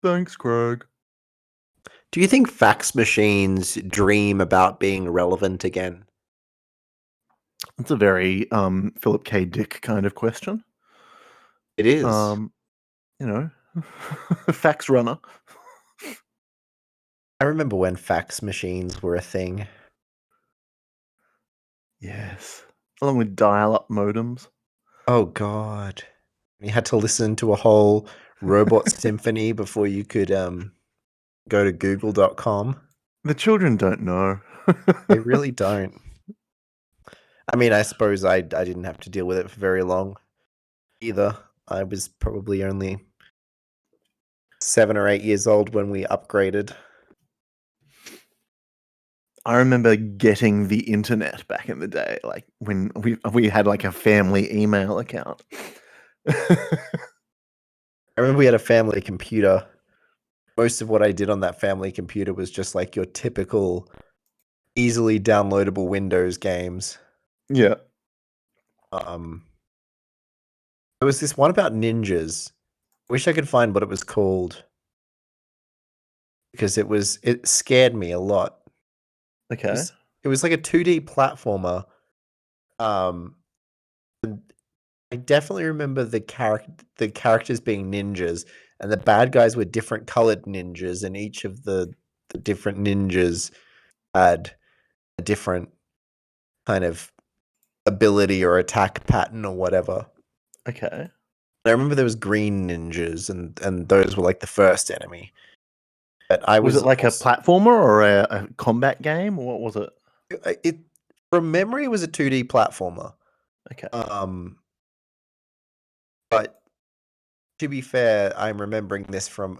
Thanks, Craig. Do you think fax machines dream about being relevant again? It's a very Philip K. Dick kind of question. It is. Fax runner. I remember when fax machines were a thing. Yes. Along with dial-up modems. Oh, God. You had to listen to a whole robot symphony before you could go to google.com. The children don't know. They really don't. I mean, I suppose I didn't have to deal with it for very long either. I was probably only 7 or 8 years old when we upgraded. I remember getting the internet back in the day, like when we had like a family email account. I remember we had a family computer. Most of what I did on that family computer was just like your typical easily downloadable Windows games. Yeah. There was this one about ninjas. Wish I could find what it was called because it scared me a lot. Okay. It was like a 2D platformer. I definitely remember the characters being ninjas, and the bad guys were different colored ninjas, and each of the different ninjas had a different kind of ability or attack pattern or whatever. Okay. I remember there was green ninjas, and those were like the first enemy. But was it like a platformer or a combat game, or what was it? It from memory, it was a 2D platformer. Okay. But to be fair, I'm remembering this from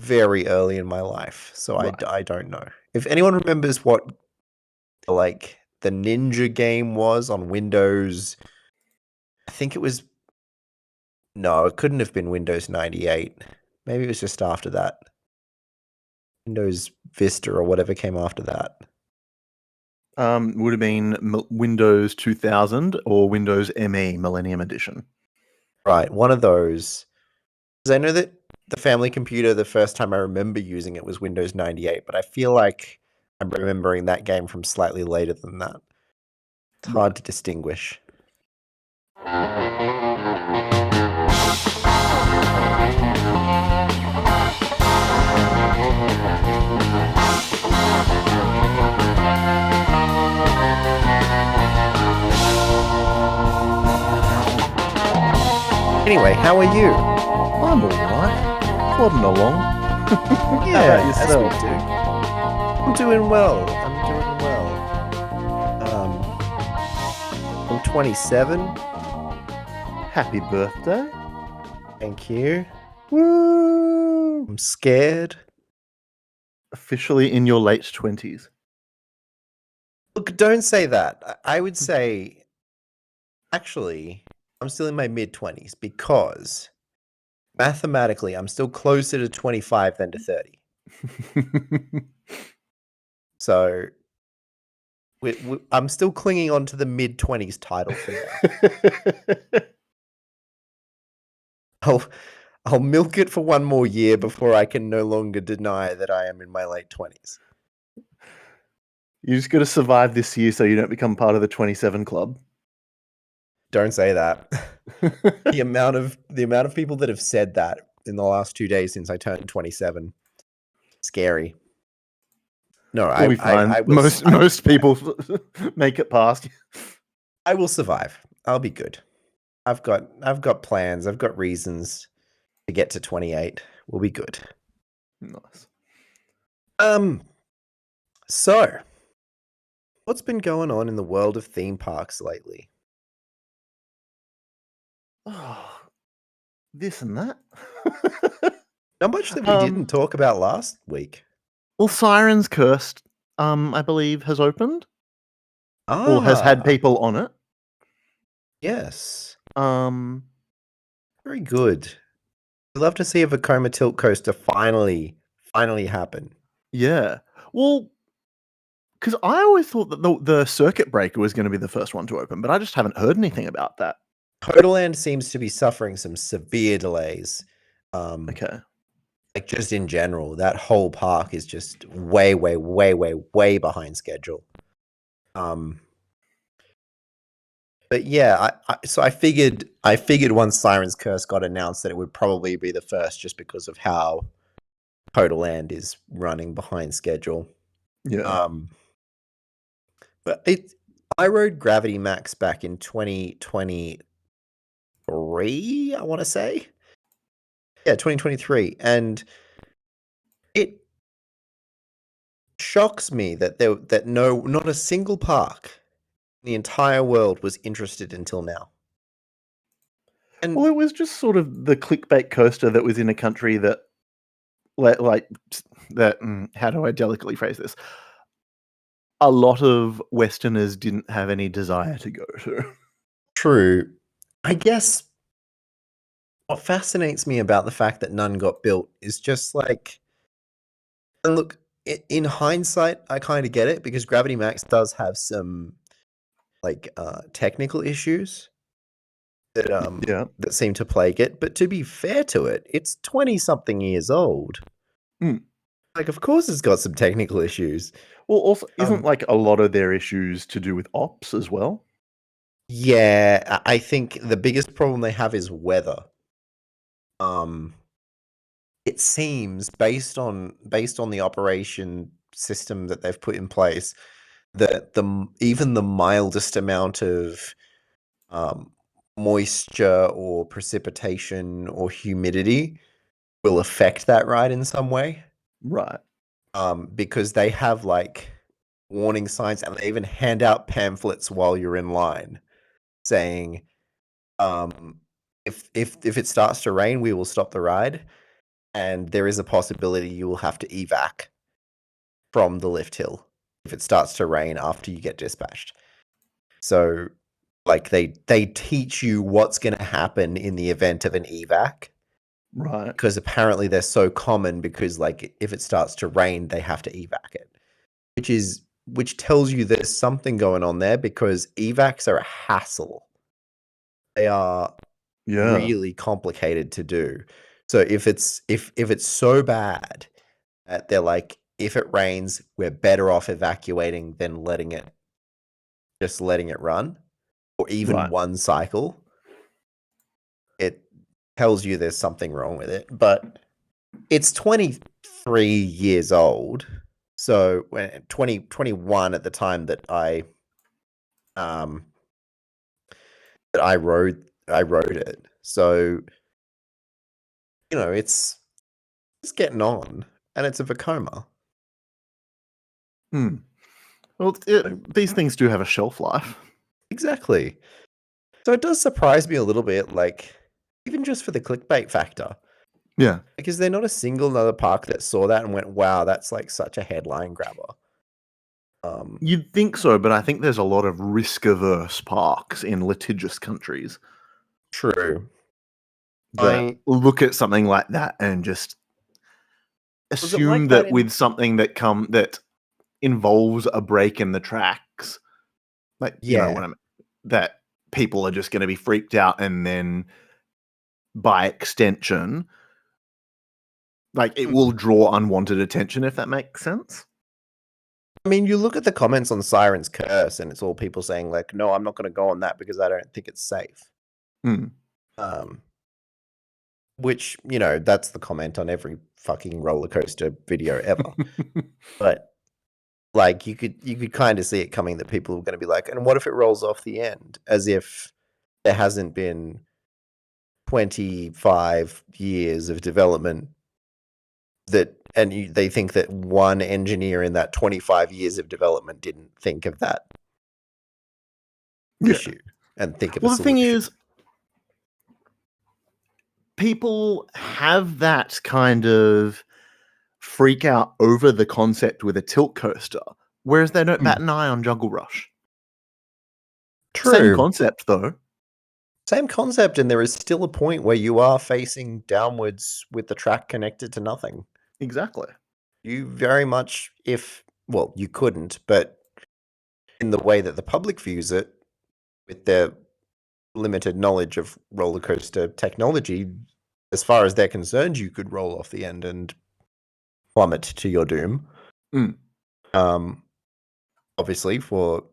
very early in my life, so right. I don't know. If anyone remembers what like the ninja game was on Windows, I think it was. No, it couldn't have been Windows 98. Maybe it was just after that. Windows Vista or whatever came after that. Would have been Windows 2000 or Windows ME Millennium Edition. Right, one of those. Because I know that the family computer, the first time I remember using it was Windows 98, but I feel like I'm remembering that game from slightly later than that. It's hard to distinguish. Anyway, how are you? I'm alright. Plodding along. Yeah, how about yourself? I'm doing well. I'm 27. Happy birthday. Thank you. Woo! I'm scared. Officially in your late 20s. Look, don't say that. I would say, actually, I'm still in my mid-20s because mathematically, I'm still closer to 25 than to 30. So I'm still clinging on to the mid-20s title for now. I'll milk it for one more year before I can no longer deny that I am in my late 20s. You just got to survive this year so you don't become part of the 27 club. Don't say that. the amount of people that have said that in the last 2 days since I turned 27, scary. No, we'll be fine. Most people make it past. I will survive. I'll be good. I've got plans. I've got reasons to get to 28. We'll be good. Nice. So, what's been going on in the world of theme parks lately? Oh, this and that. Not much that we didn't talk about last week. Well, Siren's Cursed, I believe, has opened. Or has had people on it. Yes. Very good. I'd love to see a Vekoma Tilt Coaster finally happen. Yeah. Well, because I always thought that the Circuit Breaker was going to be the first one to open, but I just haven't heard anything about that. Total Land seems to be suffering some severe delays. Okay. like just in general, that whole park is just way, way, way, way, way behind schedule. But yeah, so I figured once Siren's Curse got announced that it would probably be the first, just because of how Total Land is running behind schedule. Yeah. But I rode Gravity Max back in 2023, I want to say. Yeah, 2023, and it shocks me that not a single park in the entire world was interested until now. Well, And it was just sort of the clickbait coaster that was in a country that, like that. How do I delicately phrase this? A lot of Westerners didn't have any desire to go to. true, I guess what fascinates me about the fact that none got built is just like, and look, in hindsight, I kind of get it, because Gravity Max does have some like technical issues Yeah. that seem to plague it. But to be fair to it, it's 20 something years old. Mm. Like, of course, it's got some technical issues. Well, also, isn't Um, like a lot of their issues to do with ops as well? yeah, I think the biggest problem they have is weather. Um, it seems based on the operation system that they've put in place, that even the mildest amount of moisture or precipitation or humidity will affect that ride in some way. Right. Because they have like warning signs, and they even hand out pamphlets while you're in line saying, if it starts to rain, we will stop the ride, and there is a possibility you will have to evac from the lift hill if it starts to rain after you get dispatched. So like they teach you what's going to happen in the event of an evac, Right. because apparently they're so common, because like if it starts to rain, they have to evac it, which tells you there's something going on there, because evacs are a hassle. They are Yeah. really complicated to do. So if it's so bad that they're like, if it rains, we're better off evacuating than letting it run, or even Right. one cycle, it tells you there's something wrong with it. But it's 23 years old. So when 2021 at the time that um I rode it. So, it's getting on, and it's a Vekoma. Hmm. Well, these things do have a shelf life. Exactly. So it does surprise me a little bit, like, even just for the clickbait factor. Yeah. Because they're not a single another park that saw that and went, wow, that's like such a headline grabber. You'd think so, but I think there's a lot of risk-averse parks in litigious countries True. that I look at something like that and just Was it like assume that that in with something that involves a break in the tracks, like, you know what Yeah. I mean, that people are just gonna be freaked out, and then by extension, like, it will Hmm. draw unwanted attention, if that makes sense? I mean, you look at the comments on Siren's Curse, and it's all people saying like, "No, I'm not going to go on that because I don't think it's safe." Mm. Um, which, that's the comment on every fucking roller coaster video ever. But like, you could kind of see it coming, that people are going to be like, "And what if it rolls off the end?" As if there hasn't been 25 years of development, they think that one engineer in that 25 years of development didn't think of that Yeah. issue and think of a Well, the thing solution. is, people have that kind of freak out over the concept with a tilt coaster, whereas they don't bat Hmm. an eye on Jungle Rush. Same True. concept, though. Same concept, and there is still a point where you are facing downwards with the track connected to nothing. Exactly. You very much, if well, you couldn't, but in the way that the public views it, with their limited knowledge of roller coaster technology, as far as they're concerned, you could roll off the end and plummet to your doom. Mm. Obviously, for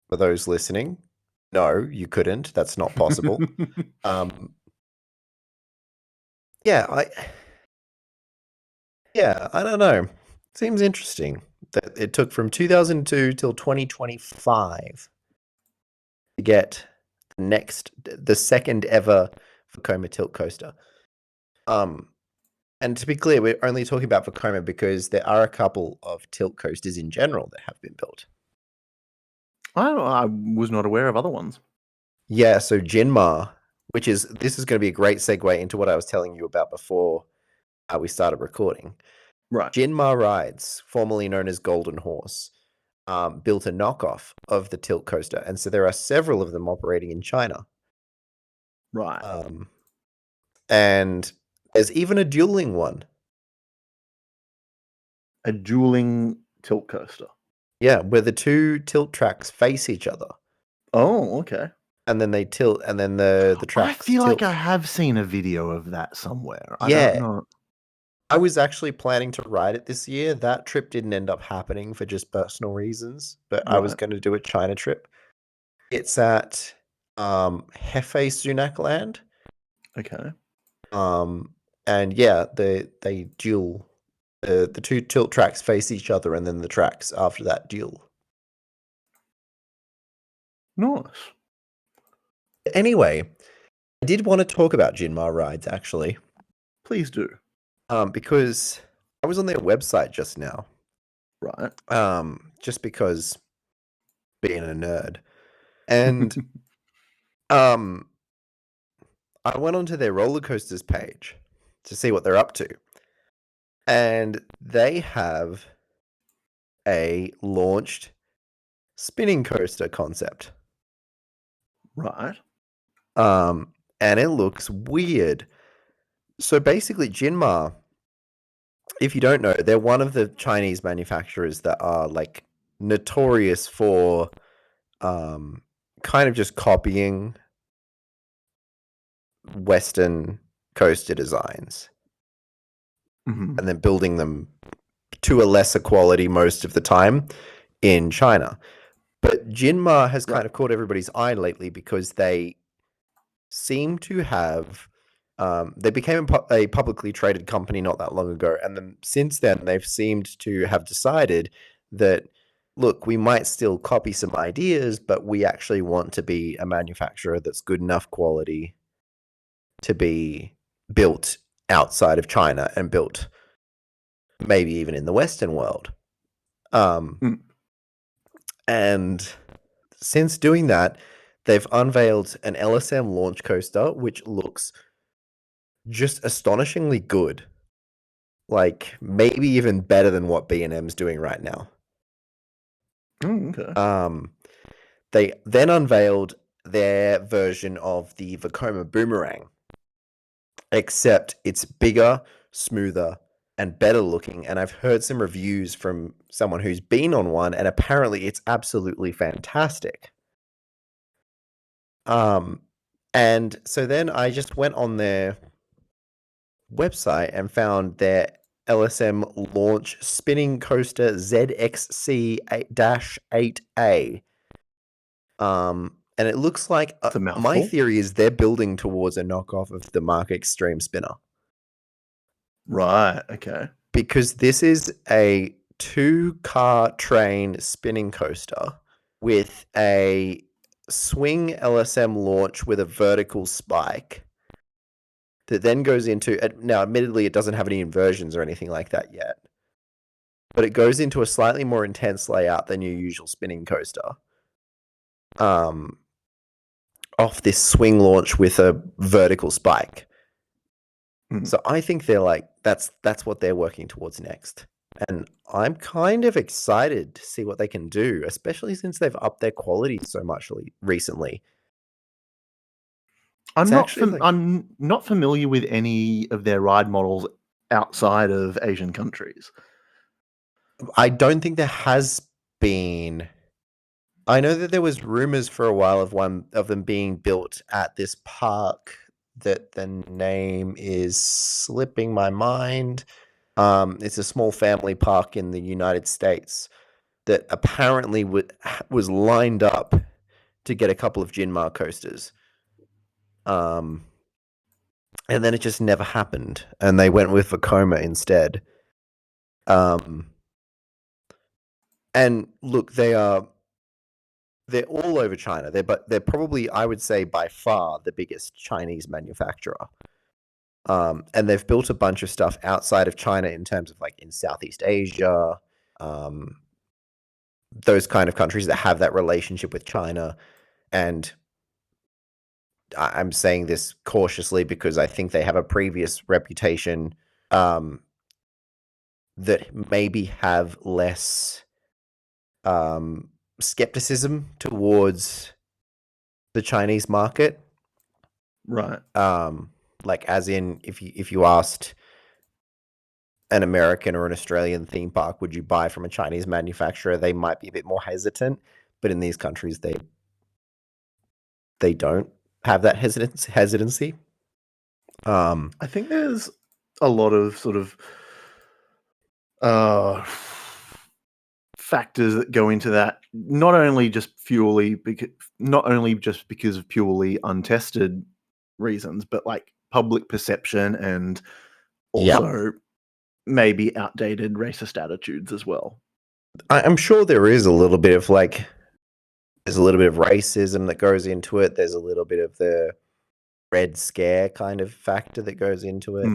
those listening, no, you couldn't. That's not possible. Yeah, I don't know. Seems interesting that it took from 2002 till 2025 to get the second ever Vekoma tilt coaster. And to be clear, we're only talking about Vekoma because there are a couple of tilt coasters in general that have been built. I was not aware of other ones. Yeah, so Jinmar, this is going to be a great segue into what I was telling you about before we started recording. Right. Jinmar Rides, formerly known as Golden Horse, built a knockoff of the tilt coaster, and so there are several of them operating in China. Right. And there's even a dueling one. A dueling tilt coaster. Yeah, where the two tilt tracks face each other. Oh, okay. And then they tilt, and then the tracks I feel tilt. like I have seen a video of that somewhere. I Yeah. don't know. I was actually planning to ride it this year. That trip didn't end up happening for just personal reasons, but I was Right. going to do a China trip. It's at Hefei Sunac Land. Okay. And yeah, they duel. The two tilt tracks face each other, and then the tracks after that duel. Nice. Anyway, I did want to talk about Jinmar rides, actually. Please do. Because I was on their website just now. Right. Just because being a nerd. And I went onto their roller coasters page to see what they're up to. And they have a launched spinning coaster concept. Right. And it looks weird. So basically, Jinmar, if you don't know, they're one of the Chinese manufacturers that are like notorious for kind of just copying Western coaster designs Mm-hmm. and then building them to a lesser quality most of the time in China. But Jinmar has kind of caught everybody's eye lately because they seem to have they became a publicly traded company not that long ago, and then since then they've seemed to have decided that, look, we might still copy some ideas, but we actually want to be a manufacturer that's good enough quality to be built outside of China and built maybe even in the Western world. And since doing that, they've unveiled an LSM launch coaster, which looks just astonishingly good. Like, maybe even better than what B&M's doing right now. Okay. They then unveiled their version of the Vekoma Boomerang, except it's bigger, smoother, and better looking. And I've heard some reviews from someone who's been on one, and apparently it's absolutely fantastic. And so then I just went on their website and found their LSM launch spinning coaster ZXC-8A. And it looks like my theory is they're building towards a knockoff of the Mark Extreme Spinner. Right. Okay. Because this is a 2-car train spinning coaster with a swing LSM launch with a vertical spike that then goes into, now admittedly it doesn't have any inversions or anything like that yet, but it goes into a slightly more intense layout than your usual spinning coaster. Off this swing launch with a vertical spike. So I think they're like, that's what they're working towards next. And I'm kind of excited to see what they can do, especially since they've upped their quality so much recently. I'm not familiar with any of their ride models outside of Asian countries. I don't think there has been. I know that there was rumors for a while of one of them being built at this park that the name is slipping my mind. It's a small family park in the United States that apparently was lined up to get a couple of Jinmar coasters. And then it just never happened, and they went with Vekoma instead. And look, they're all over China. They're probably, I would say, by far the biggest Chinese manufacturer. And they've built a bunch of stuff outside of China in terms of like in Southeast Asia, those kind of countries that have that relationship with China. And I'm saying this cautiously because I think they have a previous reputation that maybe have less skepticism towards the Chinese market. Right. Like as in if you asked an American or an Australian theme park, would you buy from a Chinese manufacturer? They might be a bit more hesitant, but in these countries they don't have that hesitancy. I think there's a lot of sort of factors that go into that, not only just because of purely untested reasons, but like public perception and also maybe outdated racist attitudes as well. I'm sure there is a little bit of there's a little bit of racism that goes into it. There's a little bit of the Red Scare kind of factor that goes into it.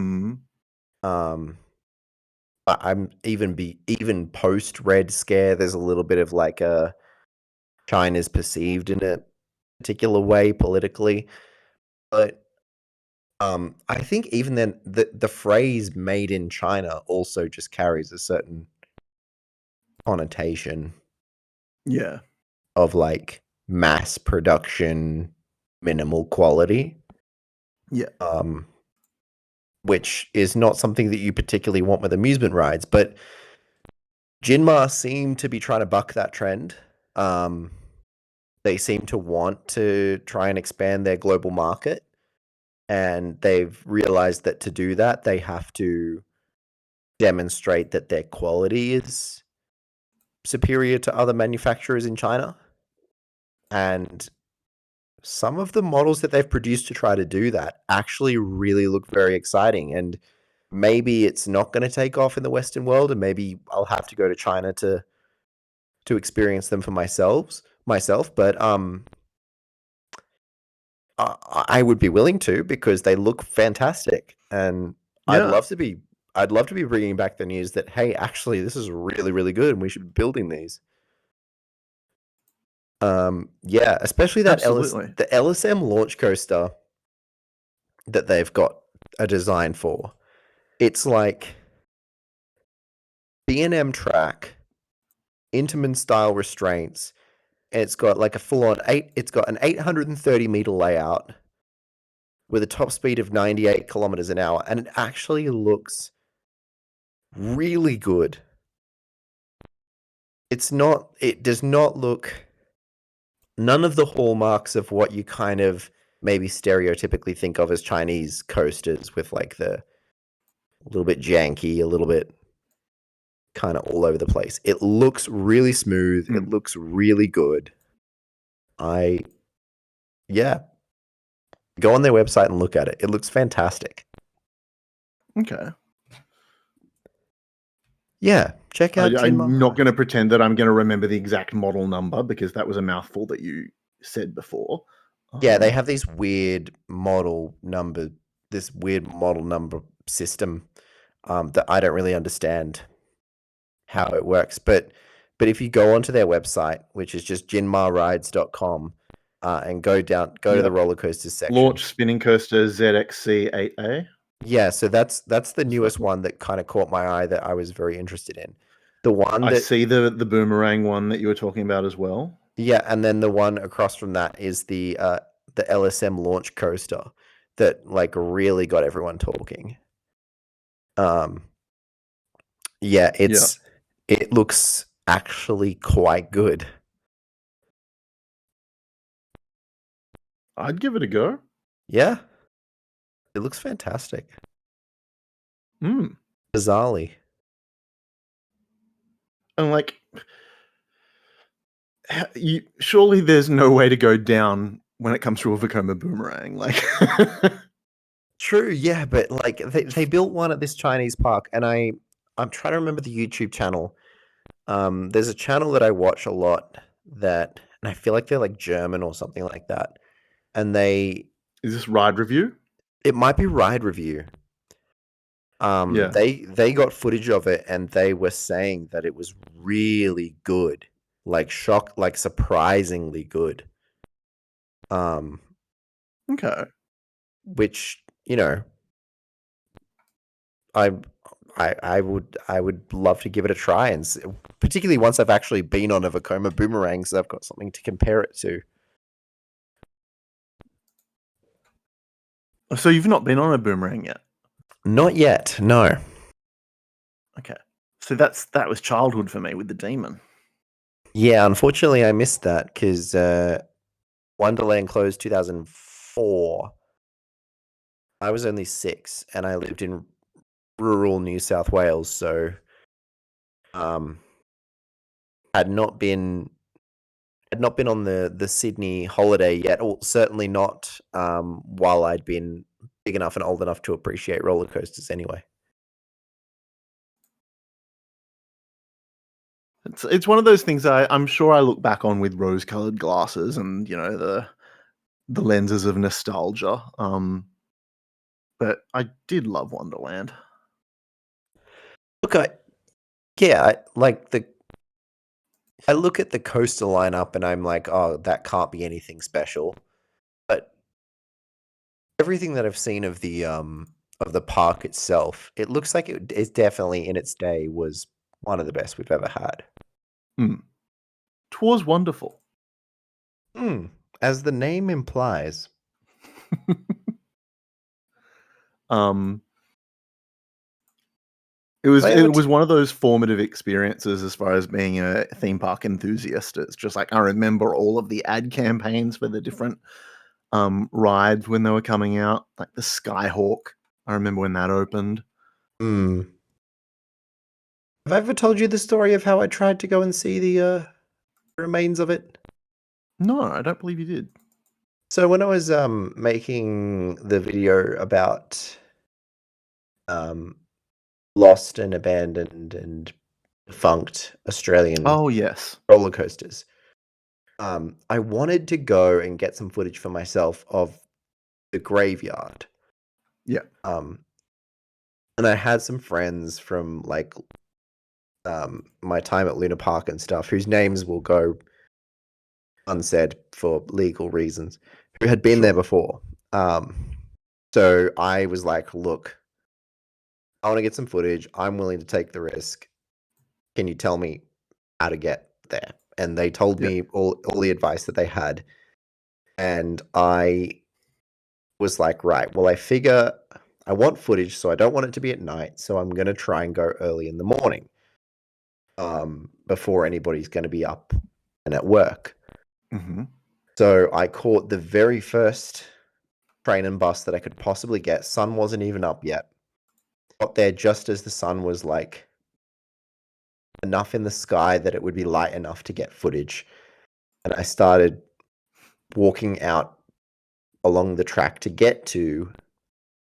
I'm even post Red Scare, there's a little bit of like China's perceived in a particular way politically, but I think even then the phrase "made in China" also just carries a certain connotation. Yeah. Of like mass production, minimal quality. Yeah. Which is not something that you particularly want with amusement rides, but Jinmar seem to be trying to buck that trend. They seem to want to try and expand their global market, and they've realized that to do that, they have to demonstrate that their quality is superior to other manufacturers in China. And some of the models that they've produced to try to do that actually really look very exciting. And maybe it's not going to take off in the Western world, and maybe I'll have to go to China to experience them for myself. But I would be willing to, because they look fantastic, and I'd love to be bringing back the news that, hey, actually, this is really, really good, and we should be building these. Yeah, especially that the LSM launch coaster that they've got a design for. It's like B&M track, Intamin style restraints. It's got like a full-on it's got an 830 meter layout with a top speed of 98 kilometers an hour, and it actually looks really good. It does not look, none of the hallmarks of what you kind of maybe stereotypically think of as Chinese coasters, with like the a little bit janky, a little bit kind of all over the place. It looks really smooth. It looks really good. Go on their website and look at it. It looks fantastic. Okay. Yeah, check out Jinmar. I'm not going to pretend that I'm going to remember the exact model number, because that was a mouthful that you said before. Yeah, they have this weird model number system that I don't really understand how it works. But if you go onto their website, which is just jinmarrides.com, and go to the roller coasters section. Launch spinning coaster ZXC8A. Yeah, so that's the newest one that kind of caught my eye, that I was very interested in. The one I see the boomerang one that you were talking about as well. Yeah, and then the one across from that is the LSM launch coaster that like really got everyone talking. Yeah, it looks actually quite good. I'd give it a go. Yeah. It looks fantastic. Mm. Bizarrely. And like, surely there's no way to go down when it comes to a Vekoma boomerang. Like, True, yeah, but like they built one at this Chinese park, and I'm trying to remember the YouTube channel. There's a channel that I watch a lot and I feel like they're like German or something like that. And is this ride review? it might be Ride Review. Yeah. They got footage of it and they were saying that it was really good, like surprisingly good. Okay. Which I I would love to give it a try, and particularly once I've actually been on a Vekoma boomerang, so I've got something to compare it to. So you've not been on a boomerang yet? Not yet, no. Okay. So that was childhood for me with the demon. Yeah, unfortunately, I missed that because Wonderland closed 2004. I was only 6, and I lived in rural New South Wales, so um, had not been on the Sydney holiday yet, or certainly not while I'd been big enough and old enough to appreciate roller coasters anyway. It's one of those things I'm sure I look back on with rose-colored glasses and the lenses of nostalgia. But I did love Wonderland. Look, I look at the coaster lineup and I'm like, oh, that can't be anything special. But everything that I've seen of the park itself, it looks like it is definitely in its day was one of the best we've ever had. Mm. 'Twas wonderful. As the name implies. um, it was one of those formative experiences as far as being a theme park enthusiast. It's just like I remember all of the ad campaigns for the different rides when they were coming out, like the Skyhawk. I remember when that opened. Have I ever told you the story of how I tried to go and see the remains of it? No, I don't believe you did. So when I was making the video about lost and abandoned and defunct Australian Oh yes. roller coasters, I wanted to go and get some footage for myself of the graveyard. Yeah. And I had some friends from like my time at Luna Park and stuff, whose names will go unsaid for legal reasons, who had been there before. So I was like, look, I want to get some footage. I'm willing to take the risk. Can you tell me how to get there? And they told me all the advice that they had. And I was like, right, well, I figure I want footage, so I don't want it to be at night. So I'm going to try and go early in the morning before anybody's going to be up and at work. Mm-hmm. So I caught the very first train and bus that I could possibly get. Sun wasn't even up yet. Got there just as the sun was like enough in the sky that it would be light enough to get footage. And I started walking out along the track to get to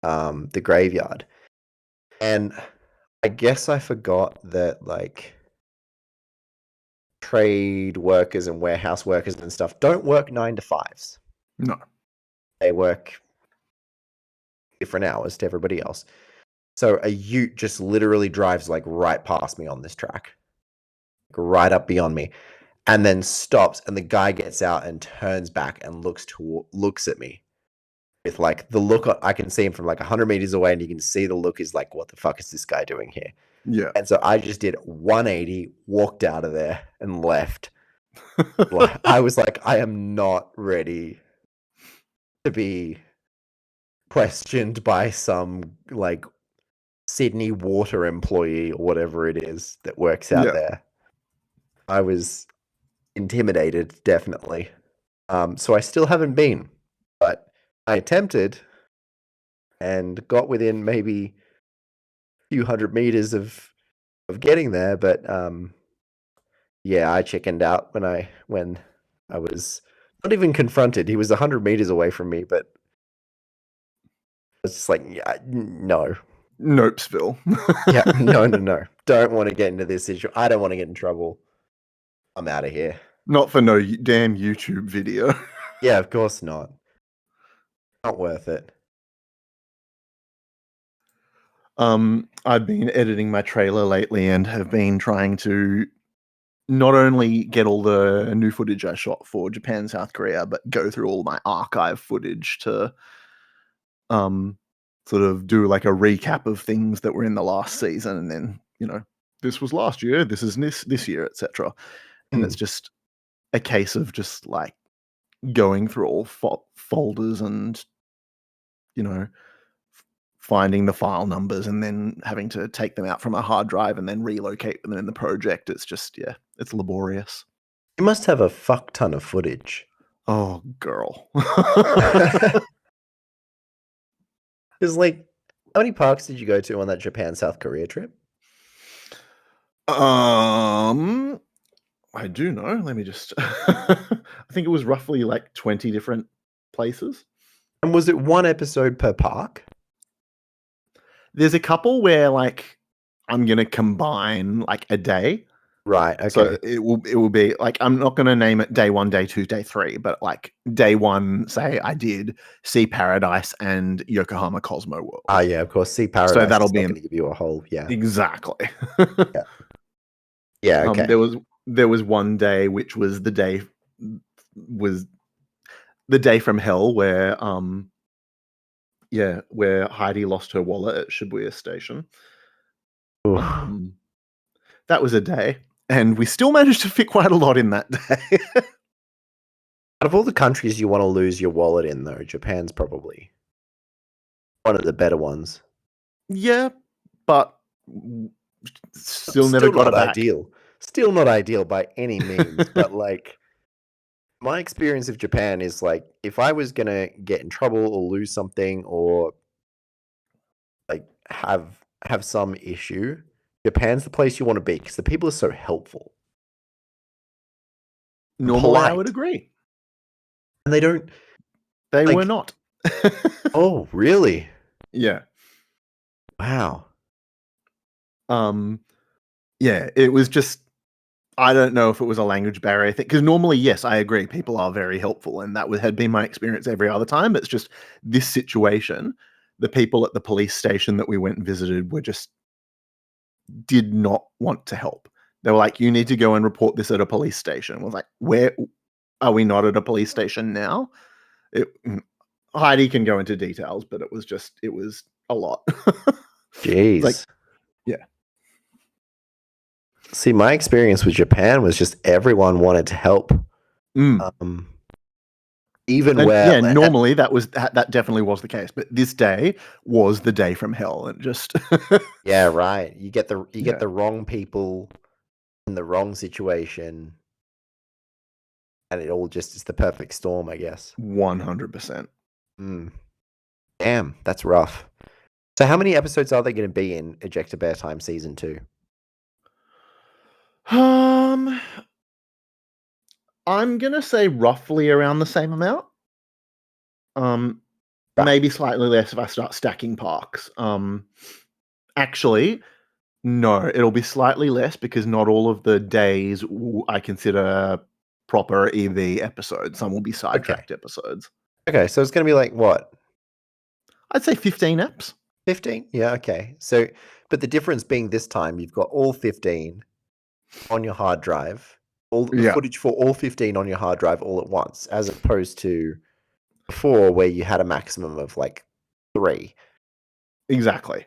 the graveyard. And I guess I forgot that like trade workers and warehouse workers and stuff don't work 9 to 5s. No. They work different hours to everybody else. So a ute just literally drives like right past me on this track, right up beyond me, and then stops. And the guy gets out and turns back and looks at me with like the look. I can see him from like 100 meters away, and you can see the look is like, "What the fuck is this guy doing here?" Yeah. And so I just did 180, walked out of there, and left. I was like, I am not ready to be questioned by some like Sydney water employee or whatever it is that works out there. I was intimidated, definitely. So I still haven't been, but I attempted. and got within maybe a few hundred meters of getting there, but yeah, I chickened out when I was not even confronted. He was 100 meters away from me, but I was just like, yeah, no. Nopesville. Yeah, no. Don't want to get into this issue. I don't want to get in trouble. I'm out of here. Not for no damn YouTube video. Yeah, of course not. Not worth it. I've been editing my trailer lately and have been trying to not only get all the new footage I shot for Japan, South Korea, but go through all my archive footage to sort of do like a recap of things that were in the last season, and then, you know, this was last year, this is this year, etc. And it's just a case of just like going through all folders and, you know, finding the file numbers and then having to take them out from a hard drive and then relocate them in the project. It's just, yeah, it's laborious. You must have a fuck ton of footage. Oh, girl. Because, like, how many parks did you go to on that Japan South Korea trip? I do know. Let me just. I think it was roughly like 20 different places. And was it one episode per park? There's a couple where like I'm gonna combine like a day. Right. Okay. So it will be like, I'm not gonna name it day 1, day 2, day 3, but like day 1, say I did Sea Paradise and Yokohama Cosmo World. Ah, yeah, of course. Sea Paradise. So that'll is be not going to give you a whole. Yeah. Exactly. Yeah. Yeah. Okay. There was one day which was the day from hell where where Heidi lost her wallet at Shibuya Station. That was a day, and we still managed to fit quite a lot in that day. Out of all the countries you want to lose your wallet in, though, Japan's probably one of the better ones. Yeah, but still never got not it back. Ideal. Still not ideal by any means, but like my experience of Japan is like if I was gonna get in trouble or lose something or like have some issue, Japan's the place you want to be because the people are so helpful. Normally, I would agree. And they don't. They were not. Oh, really? Yeah. Wow. Yeah, it was just, I don't know if it was a language barrier thing, because normally, yes, I agree, people are very helpful, and that had been my experience every other time. It's just this situation, the people at the police station that we went and visited were just did not want to help. They were like, you need to go and report this at a police station. I was like, where are we not at a police station now? Heidi can go into details, but it was a lot. Jeez. Like, yeah. See, my experience with Japan was just everyone wanted to help. Normally that definitely was the case, but this day was the day from hell, and just yeah, right. You get the wrong people in the wrong situation, and it all just is the perfect storm, I guess. 100%. Damn, that's rough. So, how many episodes are they going to be in Ejector Bear Time Season 2? I'm gonna say roughly around the same amount. Maybe slightly less if I start stacking parks. Actually, no, it'll be slightly less because not all of the days I consider proper EV episodes. Some will be sidetracked episodes. Okay, so it's going to be like what? I'd say 15 eps. 15? Yeah, okay. So, but the difference being this time, you've got all 15 on your hard drive, all the footage for all 15 on your hard drive all at once, as opposed to before where you had a maximum of like 3. Exactly.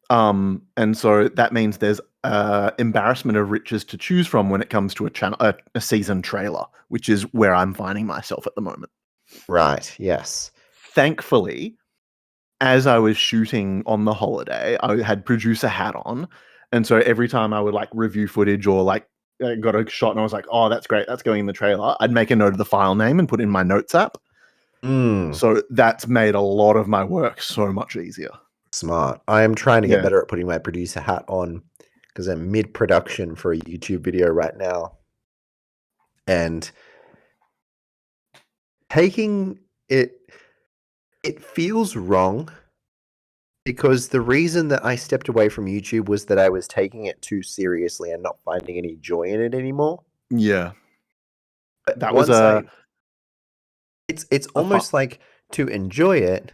And so that means there's embarrassment of riches to choose from when it comes to a season trailer, which is where I'm finding myself at the moment. Right. Yes. Thankfully, as I was shooting on the holiday, I had producer hat on. And so every time I would like review footage or like got a shot and I was like, oh, that's great, that's going in the trailer, I'd make a note of the file name and put it in my notes app. So that's made a lot of my work so much easier. Smart. I am trying to get Yeah. better at putting my producer hat on because I'm mid-production for a YouTube video right now. And taking it feels wrong because the reason that I stepped away from YouTube was that I was taking it too seriously and not finding any joy in it anymore. Yeah. But That was it's almost like to enjoy it,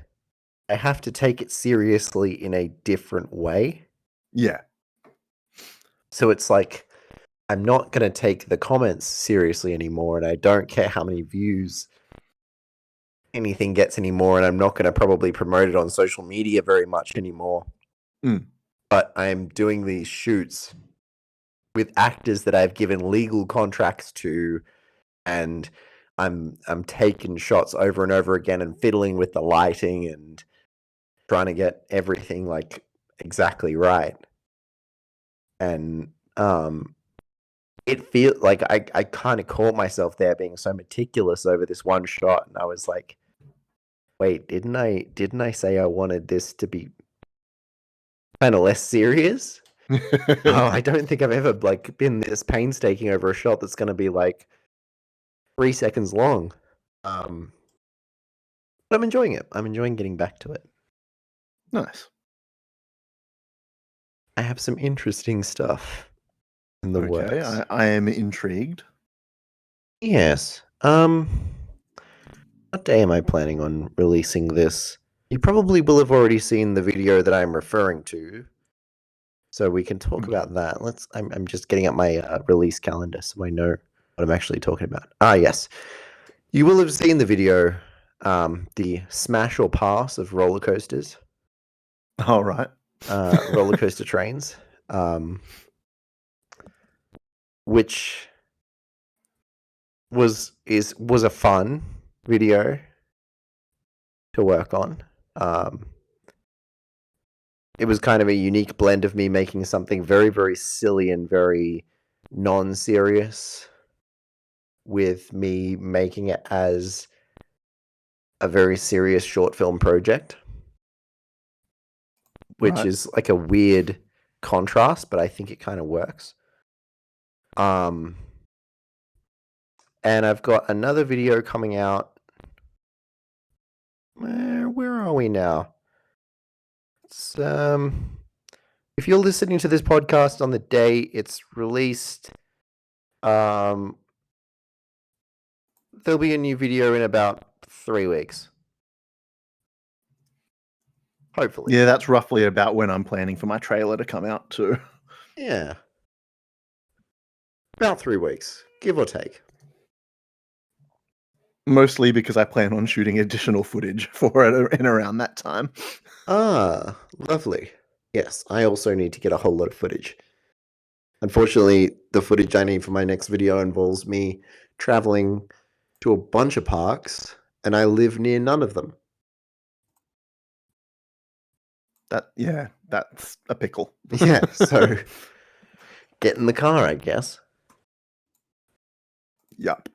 I have to take it seriously in a different way. Yeah. So it's like I'm not going to take the comments seriously anymore, and I don't care how many views anything gets anymore, and I'm not going to probably promote it on social media very much anymore. But I'm doing these shoots with actors that I've given legal contracts to, and I'm taking shots over and over again and fiddling with the lighting and trying to get everything like exactly right. And it feels like I kind of caught myself there being so meticulous over this one shot, and I was like, wait, didn't I say I wanted this to be kind of less serious? Oh, I don't think I've ever like been this painstaking over a shot that's going to be like 3 seconds long. But I'm enjoying it. I'm enjoying getting back to it. Nice. I have some interesting stuff in the works. I am intrigued. Yes. What day am I planning on releasing this? You probably will have already seen the video that I'm referring to, so we can talk about that. I'm just getting up my release calendar so I know what I'm actually talking about. Yes. You will have seen the video, the smash or pass of roller coasters. All right. Roller coaster trains, which was a fun video to work on. It was kind of a unique blend of me making something very, very silly and very non-serious with me making it as a very serious short film project, which is like a weird contrast, but I think it kind of works. And I've got another video coming out. Where are we now? It's if you're listening to this podcast on the day it's released, there'll be a new video in about 3 weeks. Hopefully. Yeah, that's roughly about when I'm planning for my trailer to come out too. Yeah. About 3 weeks, give or take. Mostly because I plan on shooting additional footage for it in around that time. Lovely. Yes, I also need to get a whole lot of footage. Unfortunately, the footage I need for my next video involves me traveling to a bunch of parks, and I live near none of them. That's a pickle. Yeah, so get in the car, I guess. Yup.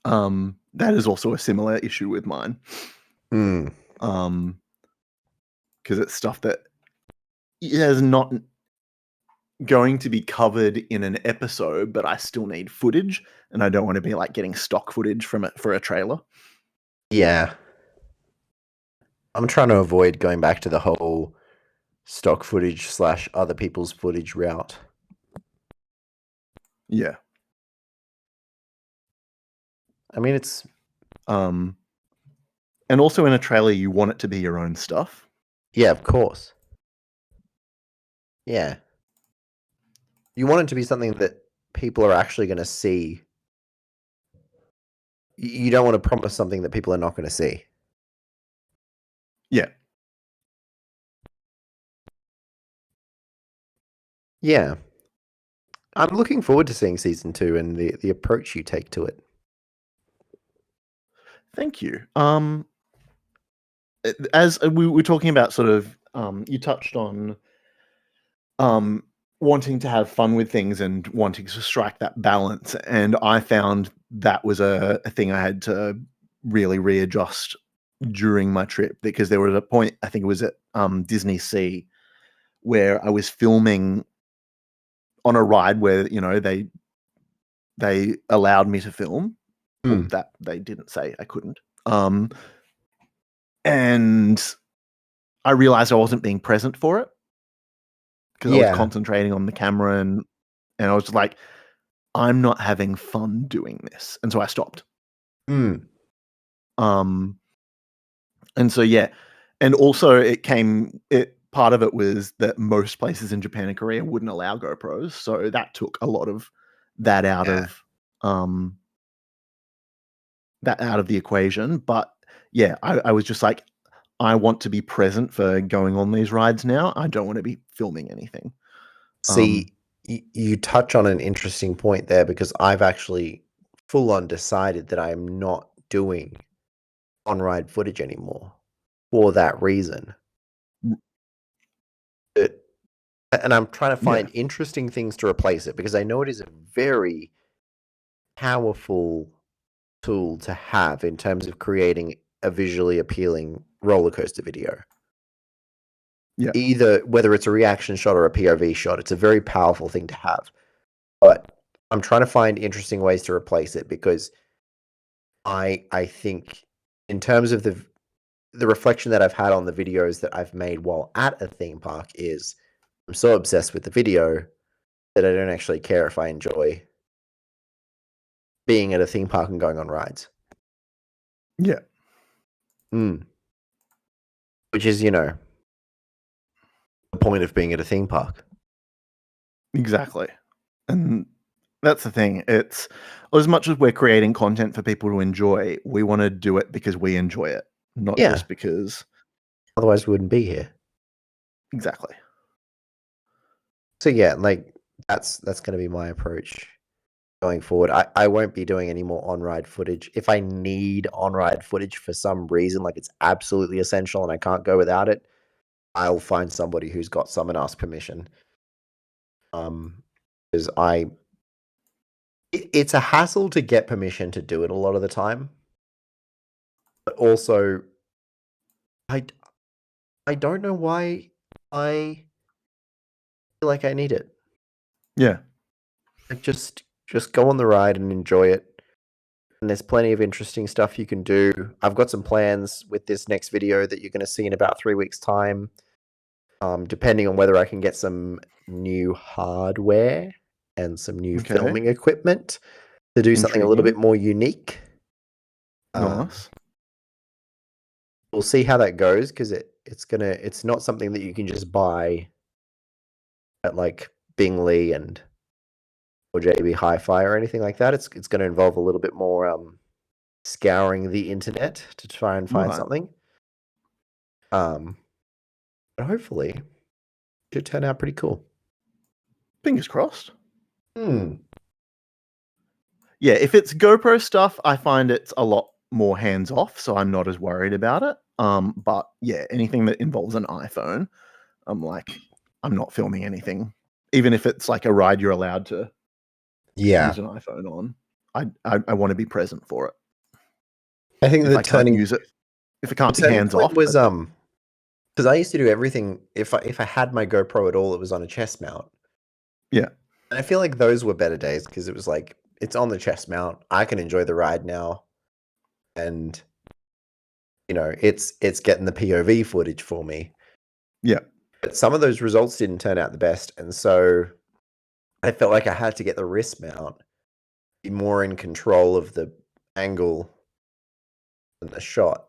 That is also a similar issue with mine. Because it's stuff that is not going to be covered in an episode, but I still need footage, and I don't want to be like getting stock footage from it for a trailer. Yeah. I'm trying to avoid going back to the whole stock footage / other people's footage route. Yeah. I mean, it's... And also in a trailer, you want it to be your own stuff. Yeah, of course. Yeah. You want it to be something that people are actually going to see. You don't want to promise something that people are not going to see. Yeah. Yeah. I'm looking forward to seeing season 2 and the approach you take to it. Thank you. As we were talking about sort of, you touched on wanting to have fun with things and wanting to strike that balance. And I found that was a thing I had to really readjust during my trip, because there was a point, I think it was at Disney Sea, where I was filming on a ride where, you know, they allowed me to film. Well, that they didn't say I couldn't. And I realized I wasn't being present for it, because I was concentrating on the camera, and I was just like, I'm not having fun doing this. And so I stopped. And so, yeah. And also part of it was that most places in Japan and Korea wouldn't allow GoPros. So that took a lot of that out of the equation. But yeah, I was just like, I want to be present for going on these rides now. I don't want to be filming anything. See, you touch on an interesting point there, because I've actually full on decided that I'm not doing on-ride footage anymore for that reason. And I'm trying to find interesting things to replace it, because I know it is a very powerful tool to have in terms of creating a visually appealing roller coaster video. Yeah. Either whether it's a reaction shot or a POV shot, it's a very powerful thing to have. But I'm trying to find interesting ways to replace it, because I think in terms of the reflection that I've had on the videos that I've made while at a theme park is I'm so obsessed with the video that I don't actually care if I enjoy being at a theme park and going on rides. Yeah. Which is, you know, the point of being at a theme park. Exactly. And that's the thing. It's, as much as we're creating content for people to enjoy, we want to do it because we enjoy it, not just because. Otherwise, we wouldn't be here. Exactly. So yeah, like that's going to be my approach going forward. I won't be doing any more on-ride footage. If I need on-ride footage for some reason, like it's absolutely essential and I can't go without it, I'll find somebody who's got some and ask permission. Because it's a hassle to get permission to do it a lot of the time. But also, I don't know why I feel like I need it. Yeah. Like just go on the ride and enjoy it. And there's plenty of interesting stuff you can do. I've got some plans with this next video that you're going to see in about 3 weeks' time. Depending on whether I can get some new hardware and some new filming equipment to do something a little bit more unique. Nice. We'll see how that goes, because it's not something that you can just buy at like Bingley or JB Hi-Fi or anything like that. It's going to involve a little bit more scouring the internet to try and find something. But hopefully it should turn out pretty cool. Fingers crossed. Yeah, if it's GoPro stuff, I find it's a lot more hands off, so I'm not as worried about it. But yeah, anything that involves an iPhone, I'm like, I'm not filming anything. Even if it's like a ride you're allowed to use an iPhone on. I want to be present for it. I think if I can't use it, if it can't be hands off, was because I used to do everything. If I had my GoPro at all, it was on a chest mount. Yeah, and I feel like those were better days, because it was like it's on the chest mount. I can enjoy the ride now, and you know it's getting the POV footage for me. Yeah, but some of those results didn't turn out the best, and so I felt like I had to get the wrist mount, be more in control of the angle and the shot.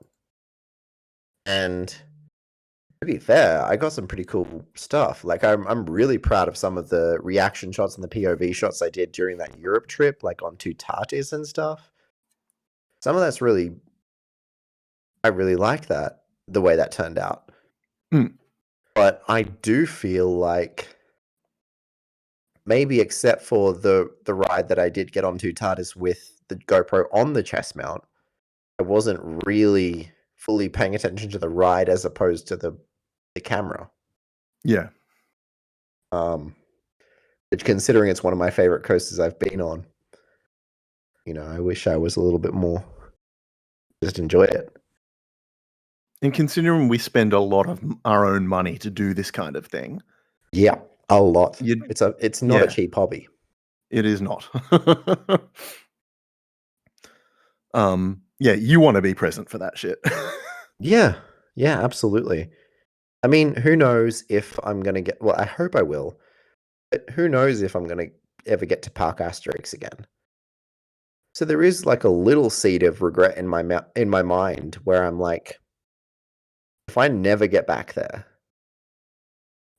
And to be fair, I got some pretty cool stuff. Like I'm really proud of some of the reaction shots and the POV shots I did during that Europe trip, like on Two Tatis and stuff. Some of that's really, I really like that, the way that turned out. But I do feel like maybe, except for the ride that I did get on Two Tatis with the GoPro on the chest mount, I wasn't really fully paying attention to the ride as opposed to the camera. Yeah. Which, considering it's one of my favorite coasters I've been on, you know, I wish I was a little bit more just enjoy it. And considering we spend a lot of our own money to do this kind of thing. Yeah, a lot. You'd, It's not a cheap hobby. It is not. Yeah, you want to be present for that shit. Yeah, absolutely. I mean, who knows if I'm going to get... Well, I hope I will. But who knows if I'm going to ever get to Park Asterix again. So there is like a little seed of regret in my mind where I'm like, if I never get back there,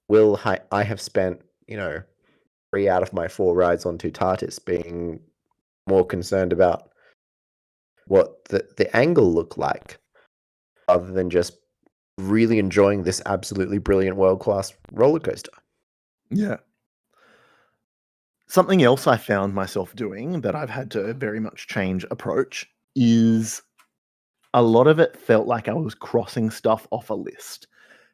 will I have spent, 3 out of my 4 rides on Tutatis being more concerned about what the angle looked like rather than just really enjoying this absolutely brilliant world-class roller coaster. Yeah. Something else I found myself doing that I've had to very much change approach is a lot of it felt like I was crossing stuff off a list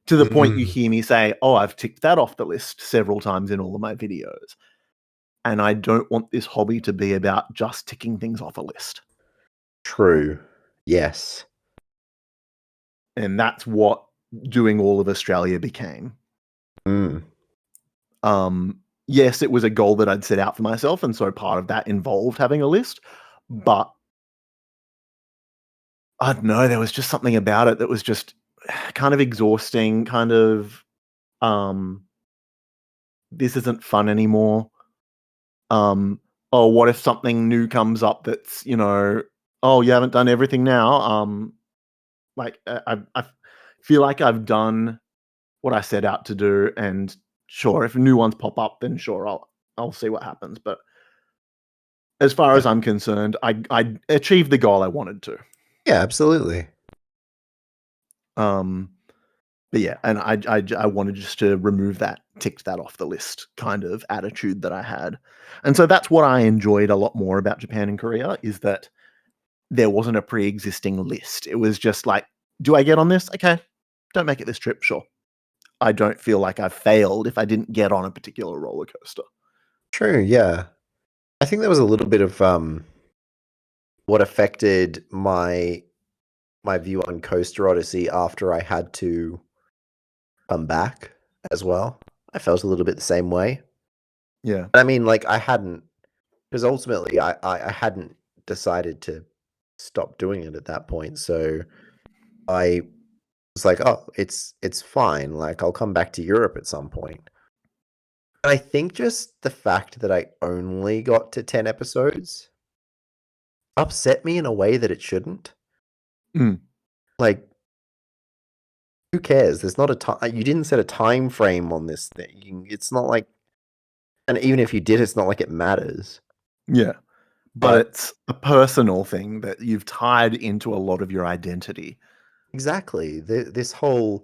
to the point you hear me say, oh, I've ticked that off the list several times in all of my videos. And I don't want this hobby to be about just ticking things off a list. True. Yes. And that's what doing all of Australia became. Yes, it was a goal that I'd set out for myself, and so part of that involved having a list, but I don't know, there was just something about it that was just kind of exhausting, kind of, this isn't fun anymore. Oh, what if something new comes up that's, oh, you haven't done everything now? I feel like I've done what I set out to do, and sure, if new ones pop up, then sure, I'll see what happens. But as far as I'm concerned, I achieved the goal I wanted to. Yeah, absolutely. But yeah, and I wanted just to remove that, ticked that off the list kind of attitude that I had. And so that's what I enjoyed a lot more about Japan and Korea, is that there wasn't a pre-existing list. It was just like, do I get on this? Okay. Don't make it this trip, sure. I don't feel like I've failed if I didn't get on a particular roller coaster. True, yeah. I think there was a little bit of what affected my view on Coaster Odyssey after I had to come back as well. I felt a little bit the same way. Yeah. I mean, like, I hadn't, because ultimately I hadn't decided to stop doing it at that point. So I was like, oh, it's fine. Like, I'll come back to Europe at some point. And I think just the fact that I only got to 10 episodes upset me in a way that it shouldn't. Like, who cares? There's not a time. You didn't set a time frame on this thing. It's not like, and even if you did, it's not like it matters. Yeah. But it's a personal thing that you've tied into a lot of your identity. Exactly. This whole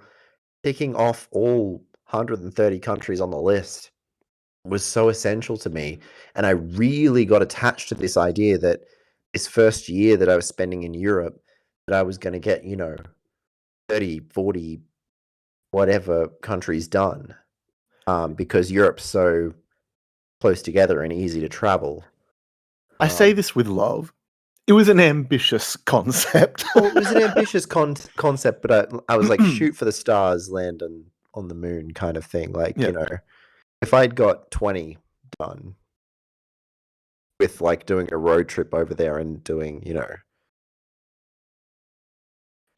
ticking off all 130 countries on the list was so essential to me. And I really got attached to this idea that this first year that I was spending in Europe, that I was going to get, 30, 40, whatever countries done. Because Europe's so close together and easy to travel. I say this with love. It was an ambitious concept. Well, it was an ambitious concept, but I was like, shoot for the stars, land on the moon kind of thing. Like, if I'd got 20 done with like doing a road trip over there and doing,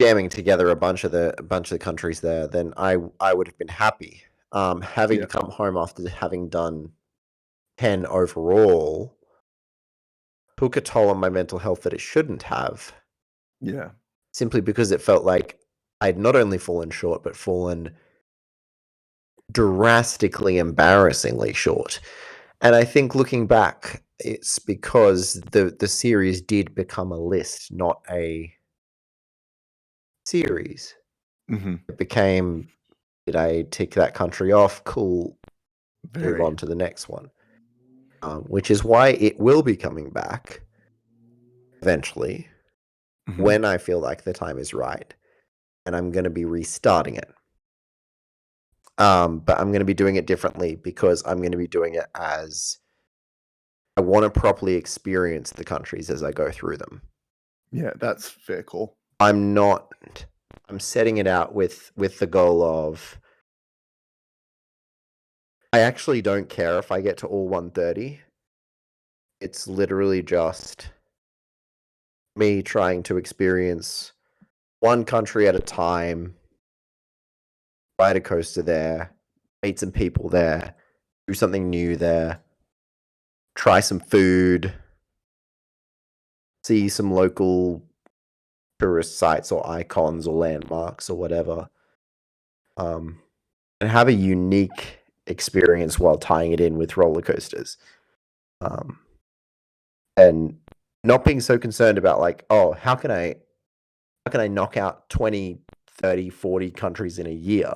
jamming together a bunch of the countries there, then I would have been happy. Having to come home after having done 10 overall took a toll on my mental health that it shouldn't have. Yeah. Simply because it felt like I'd not only fallen short, but fallen drastically embarrassingly short. And I think looking back, it's because the series did become a list, not a series. It became, did I tick that country off? Cool. Move on to the next one. Which is why it will be coming back eventually when I feel like the time is right. And I'm going to be restarting it. But I'm going to be doing it differently because I'm going to be doing it as I want to properly experience the countries as I go through them. Yeah, that's fair call. I'm setting it out with the goal of I actually don't care if I get to all 130. It's literally just me trying to experience one country at a time, ride a coaster there, meet some people there, do something new there, try some food, see some local tourist sites or icons or landmarks or whatever, and have a unique experience while tying it in with roller coasters. And not being so concerned about like, oh, how can I knock out 20, 30, 40 countries in a year?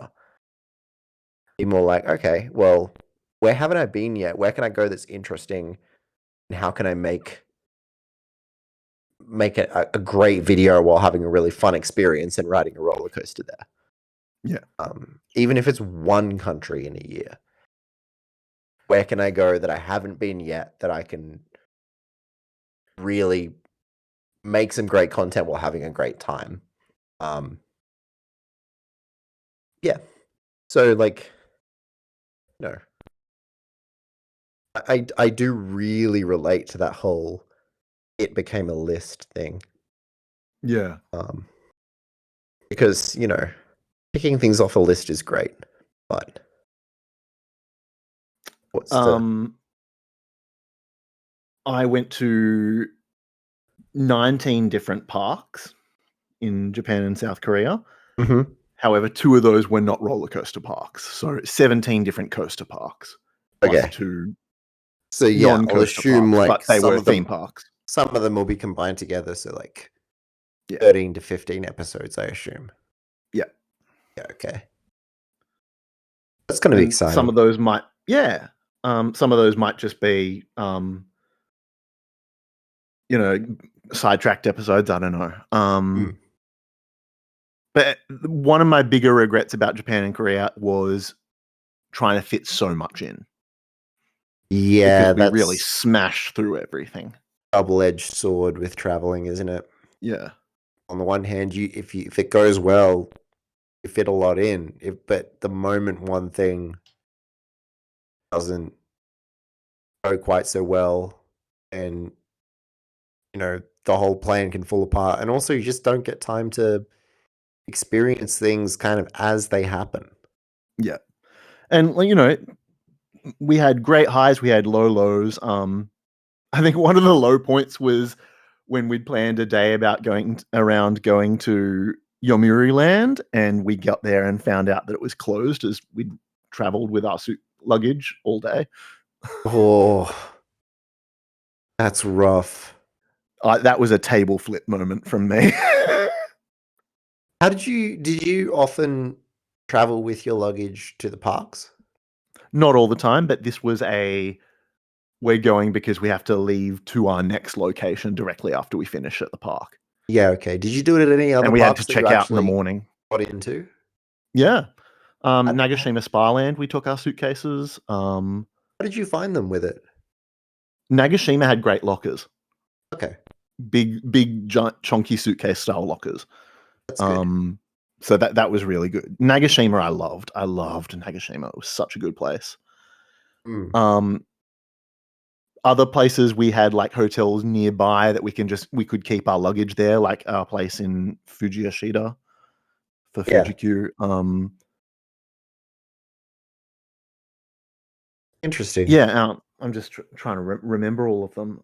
Be more like, okay, well, where haven't I been yet? Where can I go that's interesting? And how can I make a great video while having a really fun experience and riding a roller coaster there? Yeah. Even if it's one country in a year, where can I go that I haven't been yet that I can really make some great content while having a great time? Yeah. So like, no, I do really relate to that whole it became a list thing. Yeah. Because, picking things off a list is great, but what's I went to 19 different parks in Japan and South Korea. Mm-hmm. However, 2 of those were not roller coaster parks. So 17 different coaster parks. Okay. Plus 2 so yeah, I'll assume parks, like but they were theme parks. Some of them will be combined together, so like 13 to 15 episodes, I assume. Yeah. Yeah, okay. That's going to be exciting. Some of those might, some of those might just be, sidetracked episodes. I don't know. But one of my bigger regrets about Japan and Korea was trying to fit so much in. Yeah, because we really smash through everything. Double-edged sword with traveling, isn't it? Yeah. On the one hand, if it goes well, you fit a lot in. But the moment one thing doesn't go quite so well, and the whole plan can fall apart, and also you just don't get time to experience things kind of as they happen. Yeah, and we had great highs, we had low lows. I think one of the low points was when we'd planned a day about going to Yomiuri Land, and we got there and found out that it was closed as we'd traveled with our suit luggage all day. Oh, that's rough. That was a table flip moment from me. How did you often travel with your luggage to the parks? Not all the time, but this was we're going because we have to leave to our next location directly after we finish at the park. Yeah, okay. Did you do it at any other and we had parks to check out in the morning? Got into? Yeah. Nagashima Spa Land, we took our suitcases. How did you find them with it? Nagashima had great lockers. Okay. Big, giant, chunky suitcase style lockers. That's good. So that was really good. Nagashima, I loved Nagashima. It was such a good place. Other places we had like hotels nearby that we could keep our luggage there, like our place in Fujiyoshida for Fuji-Q. Interesting. Yeah, I'm just trying to remember all of them.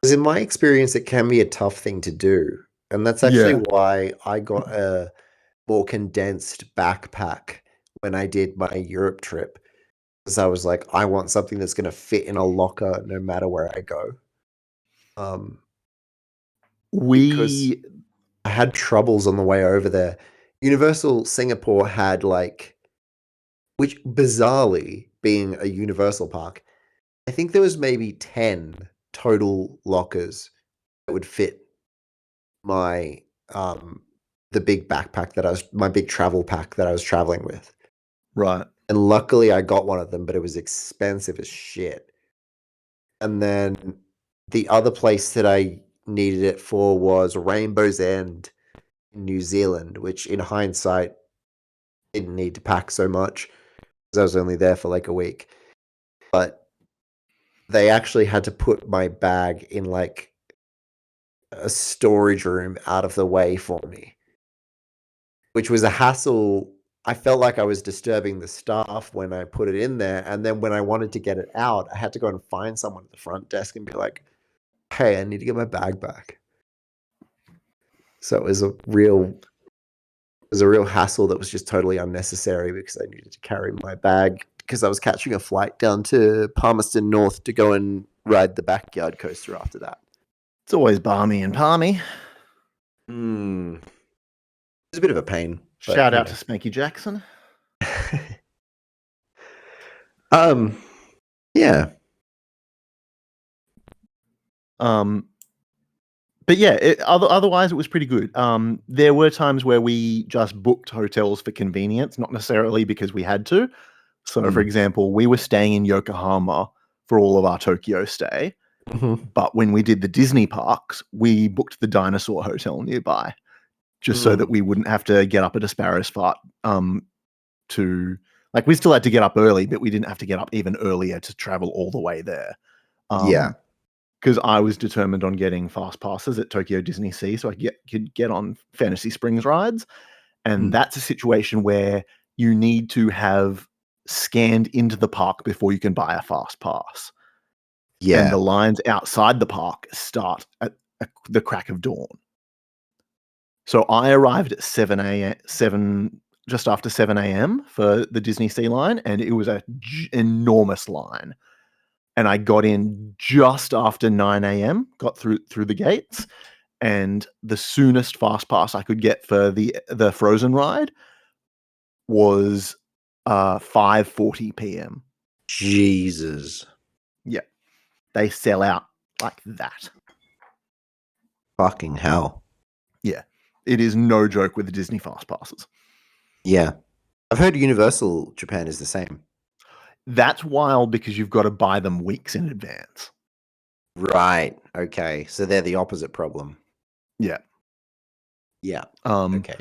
Because in my experience, it can be a tough thing to do. And that's actually why I got a more condensed backpack when I did my Europe trip. Because I was like, I want something that's going to fit in a locker no matter where I go. Because I had troubles on the way over there. Universal Singapore had which bizarrely being a Universal park, I think there was maybe 10 total lockers that would fit my the big backpack my big travel pack that I was traveling with. Right. And luckily I got one of them, but it was expensive as shit. And then the other place that I needed it for was Rainbow's End in New Zealand, which in hindsight didn't need to pack so much because I was only there for like a week. But they actually had to put my bag in like a storage room out of the way for me, which was a hassle. I felt like I was disturbing the staff when I put it in there. And then when I wanted to get it out, I had to go and find someone at the front desk and be like, hey, I need to get my bag back. So it was a real hassle that was just totally unnecessary because I needed to carry my bag because I was catching a flight down to Palmerston North to go and ride the backyard coaster after that. It's always balmy and palmy. It's a bit of a pain. Shout out to Spanky Jackson. Yeah. But yeah, otherwise it was pretty good. There were times where we just booked hotels for convenience, not necessarily because we had to. So, for example, we were staying in Yokohama for all of our Tokyo stay. But when we did the Disney parks, we booked the Dinosaur Hotel nearby, just so that we wouldn't have to get up at a sparrow's fart. We still had to get up early, but we didn't have to get up even earlier to travel all the way there. Yeah. Because I was determined on getting fast passes at Tokyo Disney Sea so I could get on Fantasy Springs rides. And that's a situation where you need to have scanned into the park before you can buy a fast pass. Yeah. And the lines outside the park start at the crack of dawn. So I arrived at 7 a.m., just after 7 a.m. for the Disney Sea line, and it was an enormous line. And I got in just after 9 a.m., got through the gates, and the soonest fast pass I could get for the Frozen ride was 5:40 p.m. Jesus. Yeah. They sell out like that. Fucking hell. Yeah. It is no joke with the Disney fast passes. Yeah. I've heard Universal Japan is the same. That's wild because you've got to buy them weeks in advance. Right. Okay. So they're the opposite problem. Yeah. Yeah. Okay.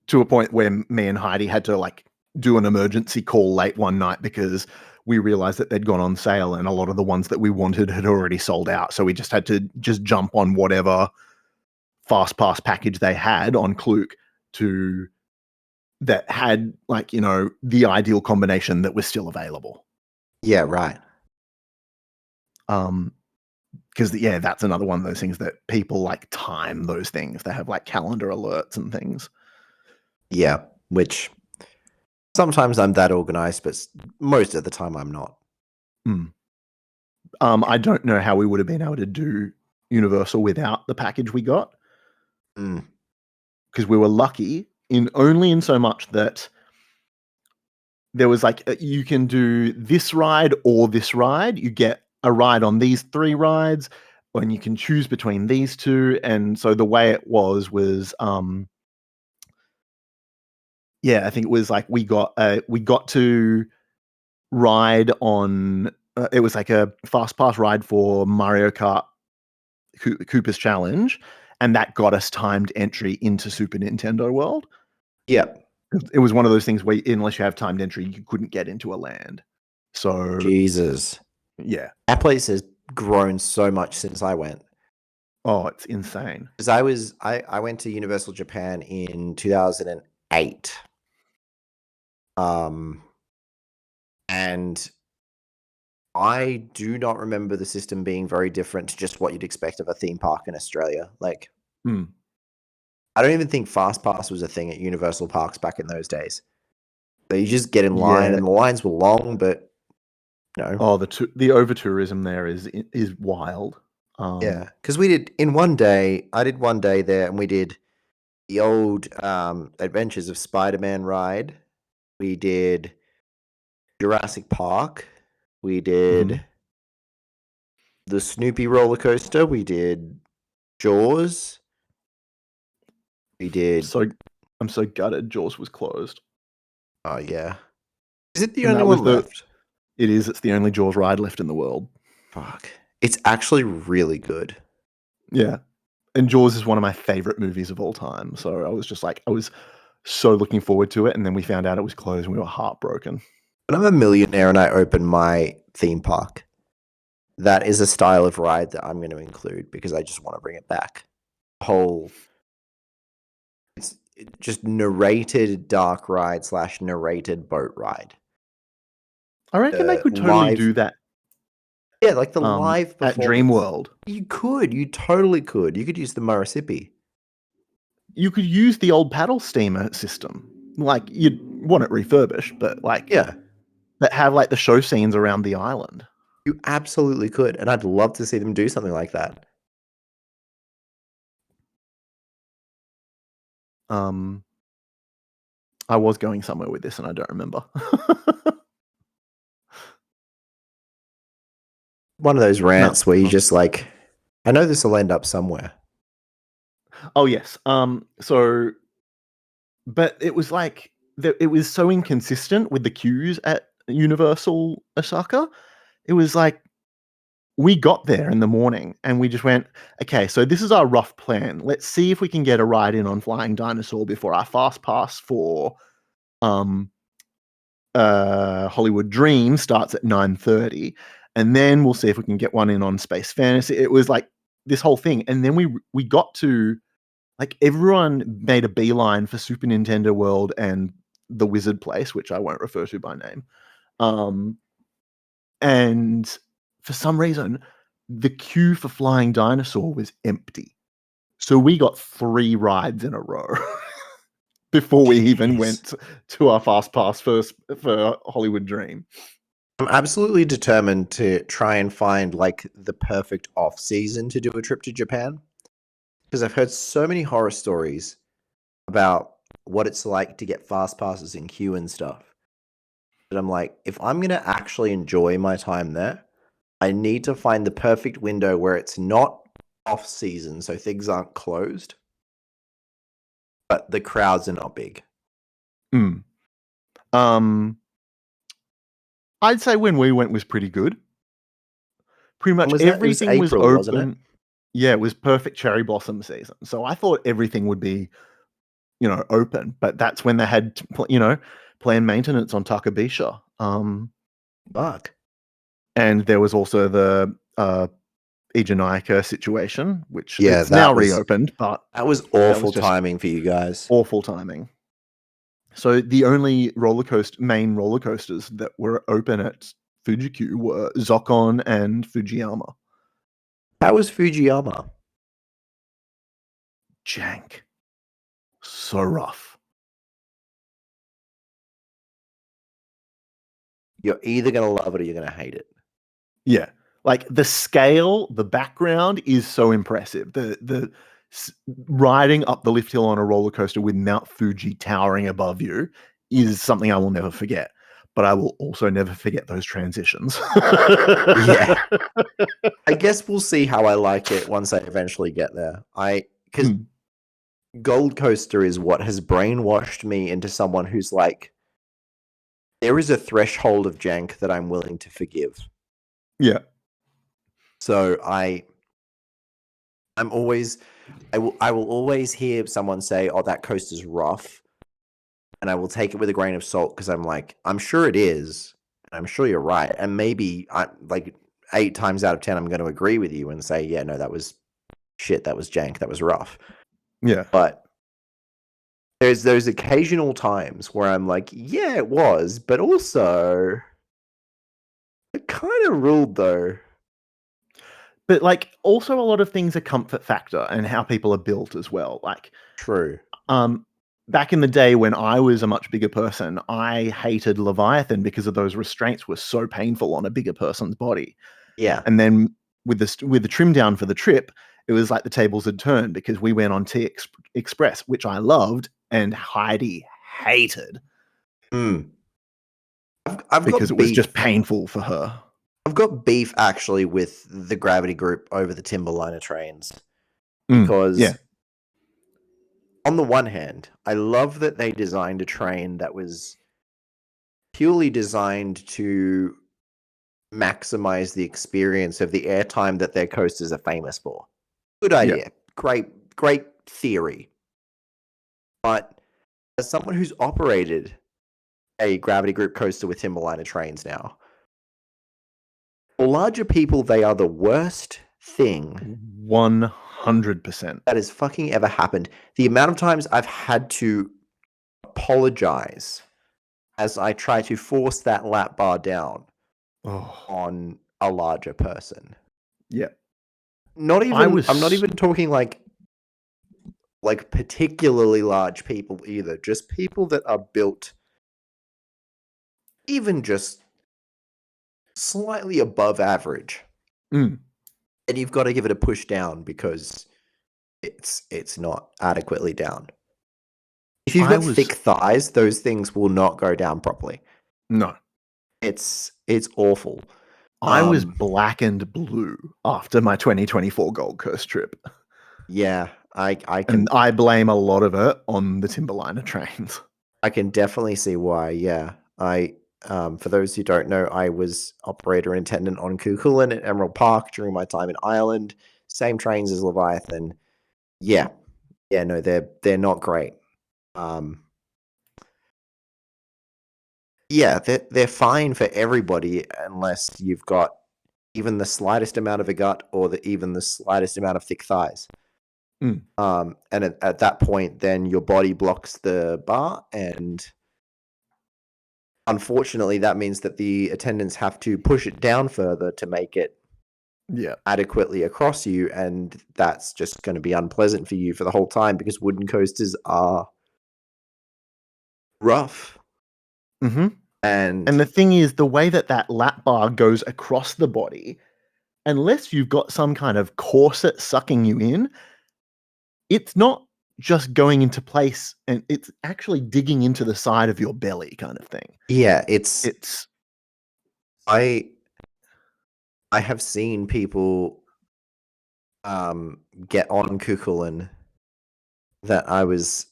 To a point where me and Heidi had to do an emergency call late one night because we realized that they'd gone on sale and a lot of the ones that we wanted had already sold out. So we just had to jump on whatever fast pass package they had on Klook that had the ideal combination that was still available. Yeah, right. Because that's another one of those things that people time those things. They have calendar alerts and things. Yeah, which sometimes I'm that organized, but most of the time I'm not. I don't know how we would have been able to do Universal without the package we got. Because we were lucky in so much that there was you can do this ride or this ride. You get a ride on these 3 rides, and you can choose between these 2. And so the way it was I think it was we got to ride on. It was a fast pass ride for Mario Kart Koopa's Challenge, and that got us timed entry into Super Nintendo World. Yeah. It was one of those things where unless you have timed entry, you couldn't get into a land. So Jesus. Yeah. That place has grown so much since I went. Oh, it's insane. Because I went to Universal Japan in 2008. And I do not remember the system being very different to just what you'd expect of a theme park in Australia. I don't even think Fast Pass was a thing at Universal Parks back in those days. So you just get in line, and the lines were long, but Oh, the over tourism there is wild. Yeah, because we did I did one day there, and we did the old Adventures of Spider-Man ride. We did Jurassic Park. We did the Snoopy roller coaster. We did Jaws. We did. I'm so gutted Jaws was closed. Oh yeah, is it the only one left? It is. It's the only Jaws ride left in the world. Fuck. It's actually really good. Yeah. And Jaws is one of my favorite movies of all time. So I was just like, I was so looking forward to it. And then we found out it was closed and we were heartbroken. When I'm a millionaire and I open my theme park, that is a style of ride that I'm going to include because I just want to bring it back. It's just narrated dark ride / narrated boat ride. I reckon they could totally do that. Yeah, like the live at performance. Dreamworld. You totally could. You could use the Murrissippi. You could use the old paddle steamer system. Like, you'd want it refurbished, but like, Yeah, that have like the show scenes around the island. you absolutely could. And I'd love to see them do something like that. I was going somewhere with this and I don't remember. One of those rants where you just like, I know this will end up somewhere. Oh yes. But it was like it was so inconsistent with the queues at Universal Osaka. It was like we got there in the morning and we just went, okay, so this is our rough plan. Let's see if we can get a ride in on Flying Dinosaur before our fast pass for Hollywood Dream starts at 9:30, and then we'll see if we can get one in on Space Fantasy. It was like this whole thing, and then we got to, like, everyone made a beeline for Super Nintendo World and the Wizard Place, which I won't refer to by name. And for some reason, the queue for Flying Dinosaur was empty. So we got 3 rides in a row before we even went to our fast pass first for Hollywood Dream. I'm absolutely determined to try and find like the perfect off season to do a trip to Japan. Because I've heard so many horror stories about what it's like to get fast passes in queue and stuff. But I'm like, if I'm going to actually enjoy my time there, I need to find the perfect window where it's not off season, so things aren't closed, but the crowds are not big. I'd say when we went was pretty good. Pretty much everything was April, open. wasn't it? Yeah, it was perfect cherry blossom season. So I thought everything would be, open, but that's when they had, planned maintenance on Takabisha. Fuck. And there was also the Ijanayaka situation, which Yeah, it's now reopened, but that was awful timing for you guys. Awful timing. So the only main roller coasters that were open at Fuji-Q were Zokon and Fujiyama. How was Fujiyama? Jank. So rough. You're either going to love it or you're going to hate it. Yeah. Like, the scale, the background is so impressive. The riding up the lift hill on a roller coaster with Mount Fuji towering above you is something I will never forget. But I will also never forget those transitions. Yeah. I guess we'll see how I like it once I eventually get there. Because Gold Coaster is what has brainwashed me into someone who's like, there is a threshold of jank that I'm willing to forgive. Yeah. So I will always hear someone say, "Oh, that coaster's rough," and I will take it with a grain of salt because I'm like, I'm sure it is, and I'm sure you're right, and maybe like 8 times out of 10, I'm going to agree with you and say, "Yeah, no, that was shit. That was jank. That was rough." Yeah. But there's those occasional times where I'm like, "Yeah, it was," but also it kind of ruled though. But, like, also a lot of things are comfort factor and how people are built as well. Like, true. Back in the day when I was a much bigger person, I hated Leviathan because of those restraints were so painful on a bigger person's body. Yeah. And then with the trim down for the trip, it was like the tables had turned because we went on T Express, which I loved, and Heidi hated. Because it was just painful for her. I've got beef actually with the Gravity Group over the Timberliner trains. Because on the one hand, I love that they designed a train that was purely designed to maximize the experience of the airtime that their coasters are famous for. Good Yeah. idea. Great theory. But as someone who's operated a gravity group coaster with Timberliner trains now, for larger people, they are the worst thing 100%. that has fucking ever happened. The amount of times I've had to apologize as I try to force that lap bar down Oh, on a larger person. yeah. I'm not even talking like particularly large people either. Just people that are built even just slightly above average. Mm. And you've got to give it a push down because it's not adequately down. If you've got thick thighs, those things will not go down properly. No. It's awful. I was black and blue after my 2024 Gold Coast trip. Yeah, I can. And I blame a lot of it on the Timberliner trains. I can definitely see why. Yeah, for those who don't know, I was operator and attendant on Cuchulainn at Emerald Park during my time in Ireland. Same trains as Leviathan. Yeah, no, they're not great. Yeah, they're fine for everybody unless you've got even the slightest amount of a gut or even the slightest amount of thick thighs. Mm. And at that point, then your body blocks the bar, and unfortunately, that means that the attendants have to push it down further to make it adequately across you, and that's just going to be unpleasant for you for the whole time because wooden coasters are rough. Mm-hmm. And the thing is, the way that lap bar goes across the body, unless you've got some kind of corset sucking you in, it's not just going into place, and it's actually digging into the side of your belly kind of thing. Yeah, it's I have seen people get on Cuchulainn that I was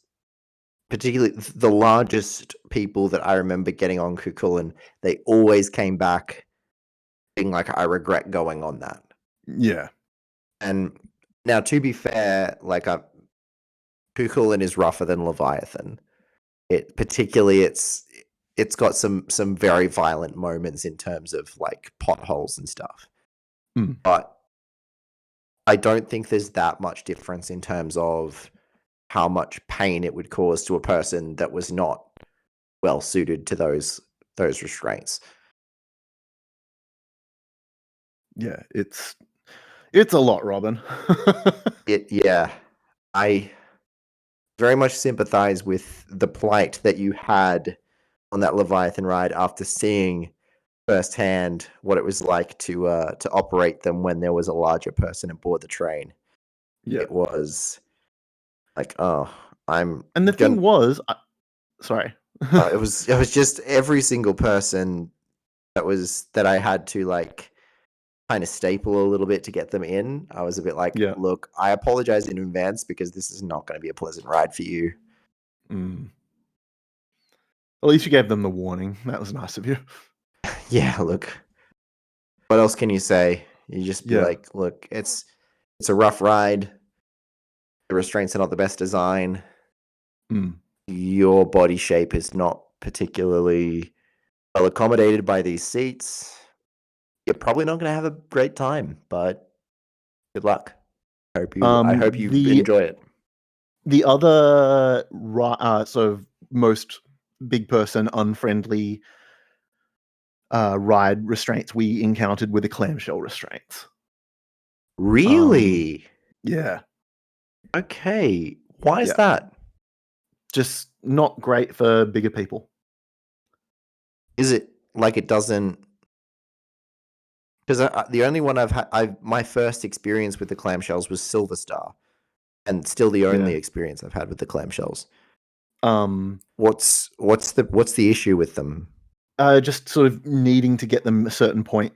particularly the largest people that I remember getting on Cuchulainn, they always came back being like, I regret going on that. Yeah. And now, to be fair, Cuchulainn is rougher than Leviathan. It's got some very violent moments in terms of like potholes and stuff. Mm. But I don't think there's that much difference in terms of how much pain it would cause to a person that was not well suited to those restraints. Yeah, it's a lot, Robin. I very much sympathize with the plight that you had on that Leviathan ride after seeing firsthand what it was like to operate them when there was a larger person aboard the train. Yeah. It was like, and the thing was, sorry. It was just every single person that I had to like kind of staple a little bit to get them in. I was a bit like, look, I apologize in advance because this is not going to be a pleasant ride for you. Mm. At least you gave them the warning. That was nice of you. Yeah, look. What else can you say? You just be like, look, it's a rough ride. The restraints are not the best design. Mm. Your body shape is not particularly well accommodated by these seats. You're probably not going to have a great time, but good luck. I hope you enjoy it. The other sort of most big person unfriendly ride restraints we encountered were the clamshell restraints. Really? Yeah. Okay. Why is that? Just not great for bigger people. Is it like it doesn't? Because the only one I've had, my first experience with the clamshells was Silver Star, and still the only experience I've had with the clamshells. What's the issue with them? Just sort of needing to get them a certain point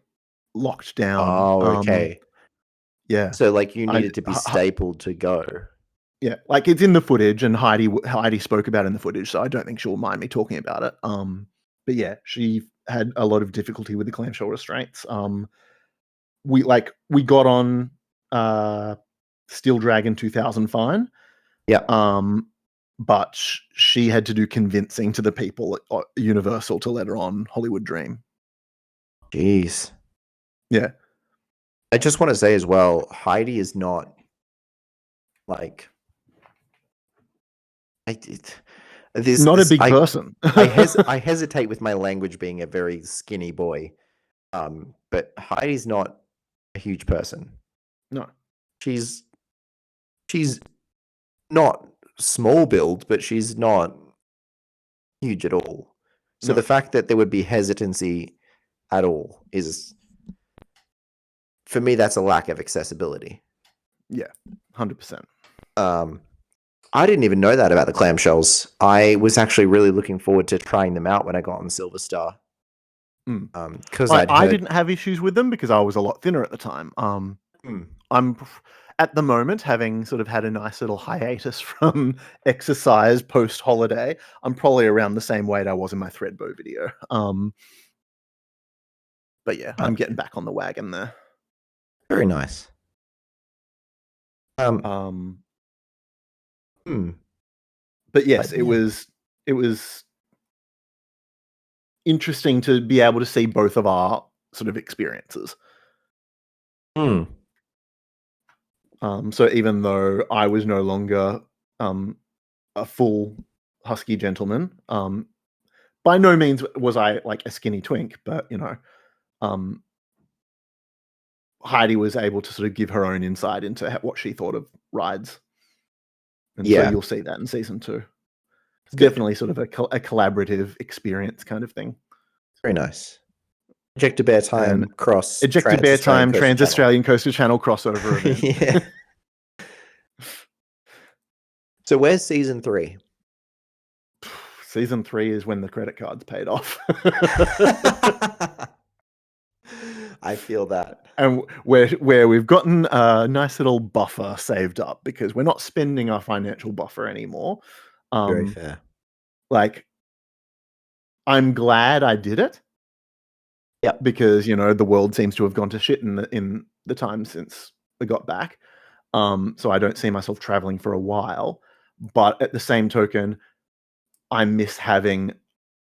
locked down. Oh, okay. Yeah. So like you needed to be stapled to go. Yeah, like it's in the footage, and Heidi spoke about it in the footage, so I don't think she'll mind me talking about it. But yeah, she had a lot of difficulty with the clamshell restraints. We got on Steel Dragon 2000 fine. Yeah. But she had to do convincing to the people at Universal to let her on Hollywood Dream. Jeez. Yeah. I just want to say as well, Heidi is not like not a big person. I hesitate with my language being a very skinny boy. But Heidi's not a huge person. No. She's not small build, but she's not huge at all. So the fact that there would be hesitancy at all is, for me, that's a lack of accessibility. Yeah, 100%. I didn't even know that about the clamshells. I was actually really looking forward to trying them out when I got on Silver Star. Because I didn't have issues with them because I was a lot thinner at the time. I'm at the moment, having sort of had a nice little hiatus from exercise post-holiday, I'm probably around the same weight I was in my Threadbow video. But yeah, I'm getting back on the wagon there. Very nice. But yes, it was interesting to be able to see both of our sort of experiences. So even though I was no longer a full husky gentleman, by no means was I like a skinny twink, but Heidi was able to sort of give her own insight into what she thought of rides. And so you'll see that in season 2. It's definitely sort of a collaborative experience kind of thing. Very nice. Ejector Bear Time cross. Ejector Bear Time Trans-Australian Coaster Channel crossover event. Yeah. So where's season 3? Season 3 is when the credit card's paid off. I feel that. And where we've gotten a nice little buffer saved up because we're not spending our financial buffer anymore. Very fair. Like, I'm glad I did it. Yeah. Because, the world seems to have gone to shit in the time since we got back. So I don't see myself traveling for a while. But at the same token, I miss having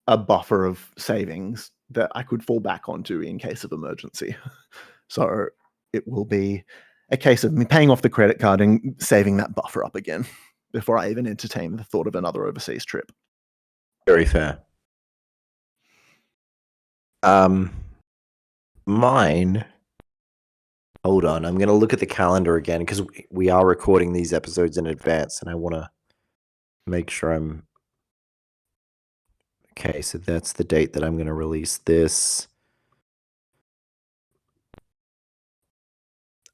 a buffer of savings that I could fall back onto in case of emergency. So it will be a case of me paying off the credit card and saving that buffer up again before I even entertain the thought of another overseas trip. Very fair. Mine. Hold on, I'm going to look at the calendar again because we are recording these episodes in advance and I want to make sure I'm... Okay, so that's the date that I'm going to release this.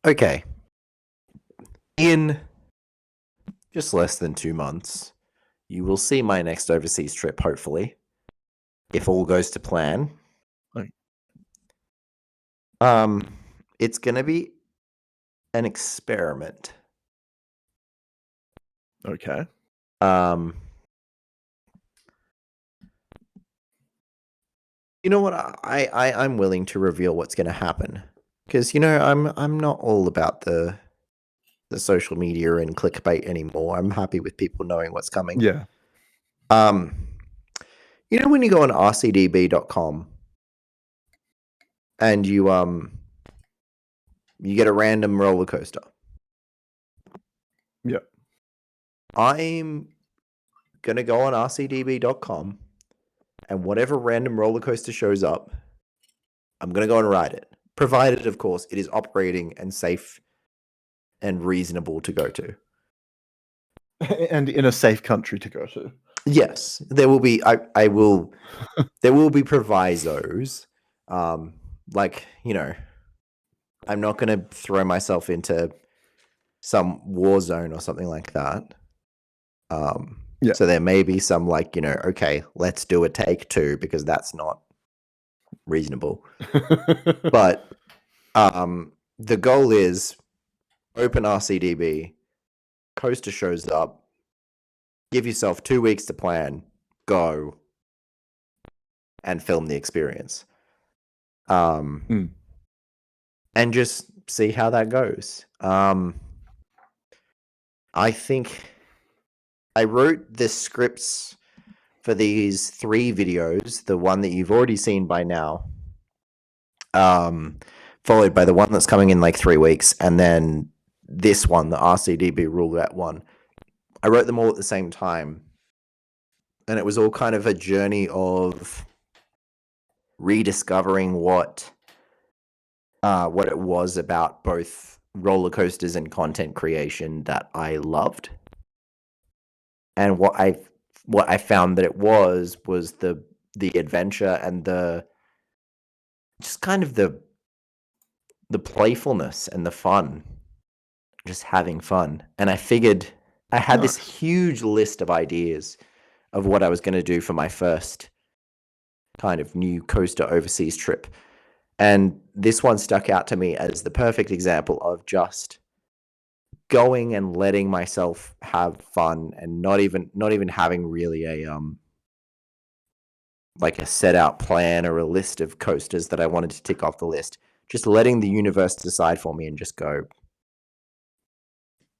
Okay. In just less than 2 months, you will see my next overseas trip, hopefully, if all goes to plan. Right. It's going to be an experiment. Okay. You know what? I'm willing to reveal what's going to happen because I'm not all about the social media and clickbait anymore. I'm happy with people knowing what's coming. Yeah. When you go on rcdb.com and you get a random roller coaster. Yeah. I'm going to go on rcdb.com and whatever random roller coaster shows up, I'm going to go and ride it. Provided, of course, it is operating and safe and reasonable to go to. And in a safe country to go to. Yes, there will be, there will be provisos. I'm not going to throw myself into some war zone or something like that. So there may be some okay, let's do a take 2 because that's not reasonable. But the goal is open RCDB, coaster shows up, give yourself 2 weeks to plan, go, and film the experience. And just see how that goes. I think I wrote the scripts for these 3 videos, the one that you've already seen by now, followed by the one that's coming in like 3 weeks, and then this one, the RCDB roulette one. I wrote them all at the same time, and it was all kind of a journey of rediscovering what it was about both roller coasters and content creation that I loved, and what I found that it was the adventure and the just kind of the playfulness and the fun, just having fun. And I figured I had this huge list of ideas of what I was going to do for my first kind of new coaster overseas trip. And this one stuck out to me as the perfect example of just going and letting myself have fun, and not even having really a like a set out plan or a list of coasters that I wanted to tick off the list. Just letting the universe decide for me and just go,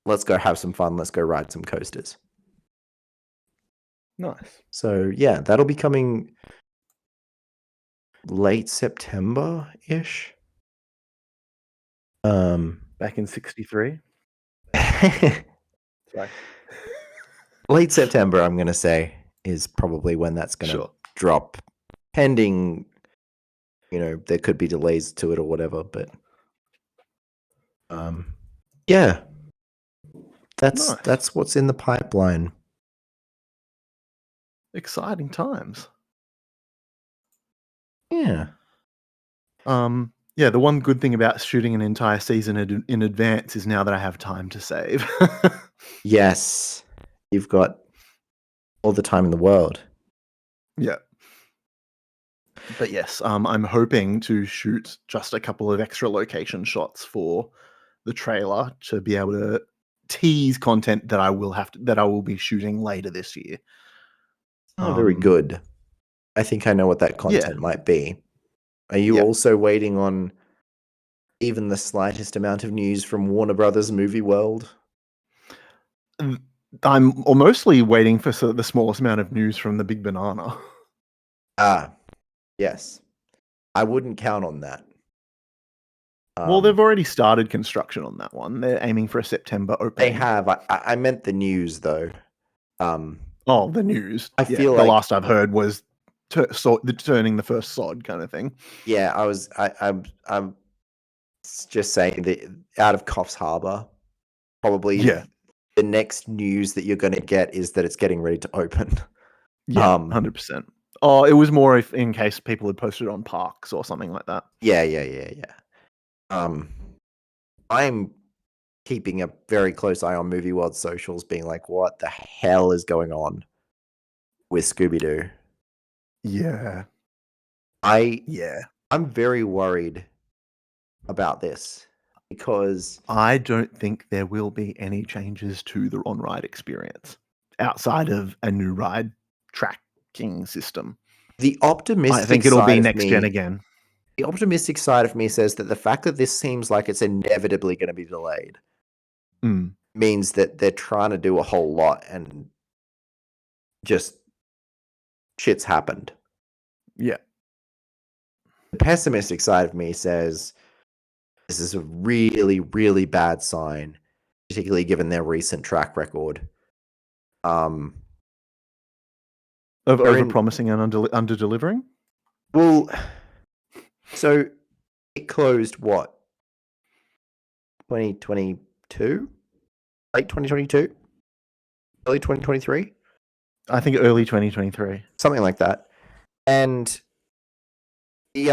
let's go have some fun. Let's go ride some coasters. Nice. So yeah, that'll be coming late September-ish. Back in 63. Sorry. Late September, I'm going to say, is probably when that's going to drop, pending, there could be delays to it or whatever, but yeah, that's what's in the pipeline. Exciting times. Yeah. Yeah, the one good thing about shooting an entire season in advance is now that I have time to save. Yes. You've got all the time in the world. Yeah. But yes, I'm hoping to shoot just a couple of extra location shots for the trailer to be able to tease content that I will be shooting later this year. Very good. I think I know what that content might be. Are you also waiting on even the slightest amount of news from Warner Brothers Movie World? I'm mostly waiting for the smallest amount of news from the Big Banana. Yes. I wouldn't count on that. Well, they've already started construction on that one. They're aiming for a September opening. They have. I meant the news, though. The news. I feel the like last I've heard was turning the first sod kind of thing. Yeah, I'm just saying that out of Coffs Harbour, probably the next news that you're going to get is that it's getting ready to open. Yeah, 100%. Oh, it was more in case people had posted on Parks or something like that. Yeah. I'm keeping a very close eye on Movie World socials, being like, what the hell is going on with Scooby-Doo? Yeah. I'm very worried about this because I don't think there will be any changes to the on-ride experience outside of a new ride tracking system. The optimistic I think it'll be next gen again. The optimistic side of me says that the fact that this seems like it's inevitably going to be delayed means that they're trying to do a whole lot and just shit's happened. Yeah. The pessimistic side of me says this is a really, really bad sign, particularly given their recent track record. Of over-promising and under-delivering? Well, so it closed what? 2022? Late 2022? Early 2023? I think early 2023. Something like that. And the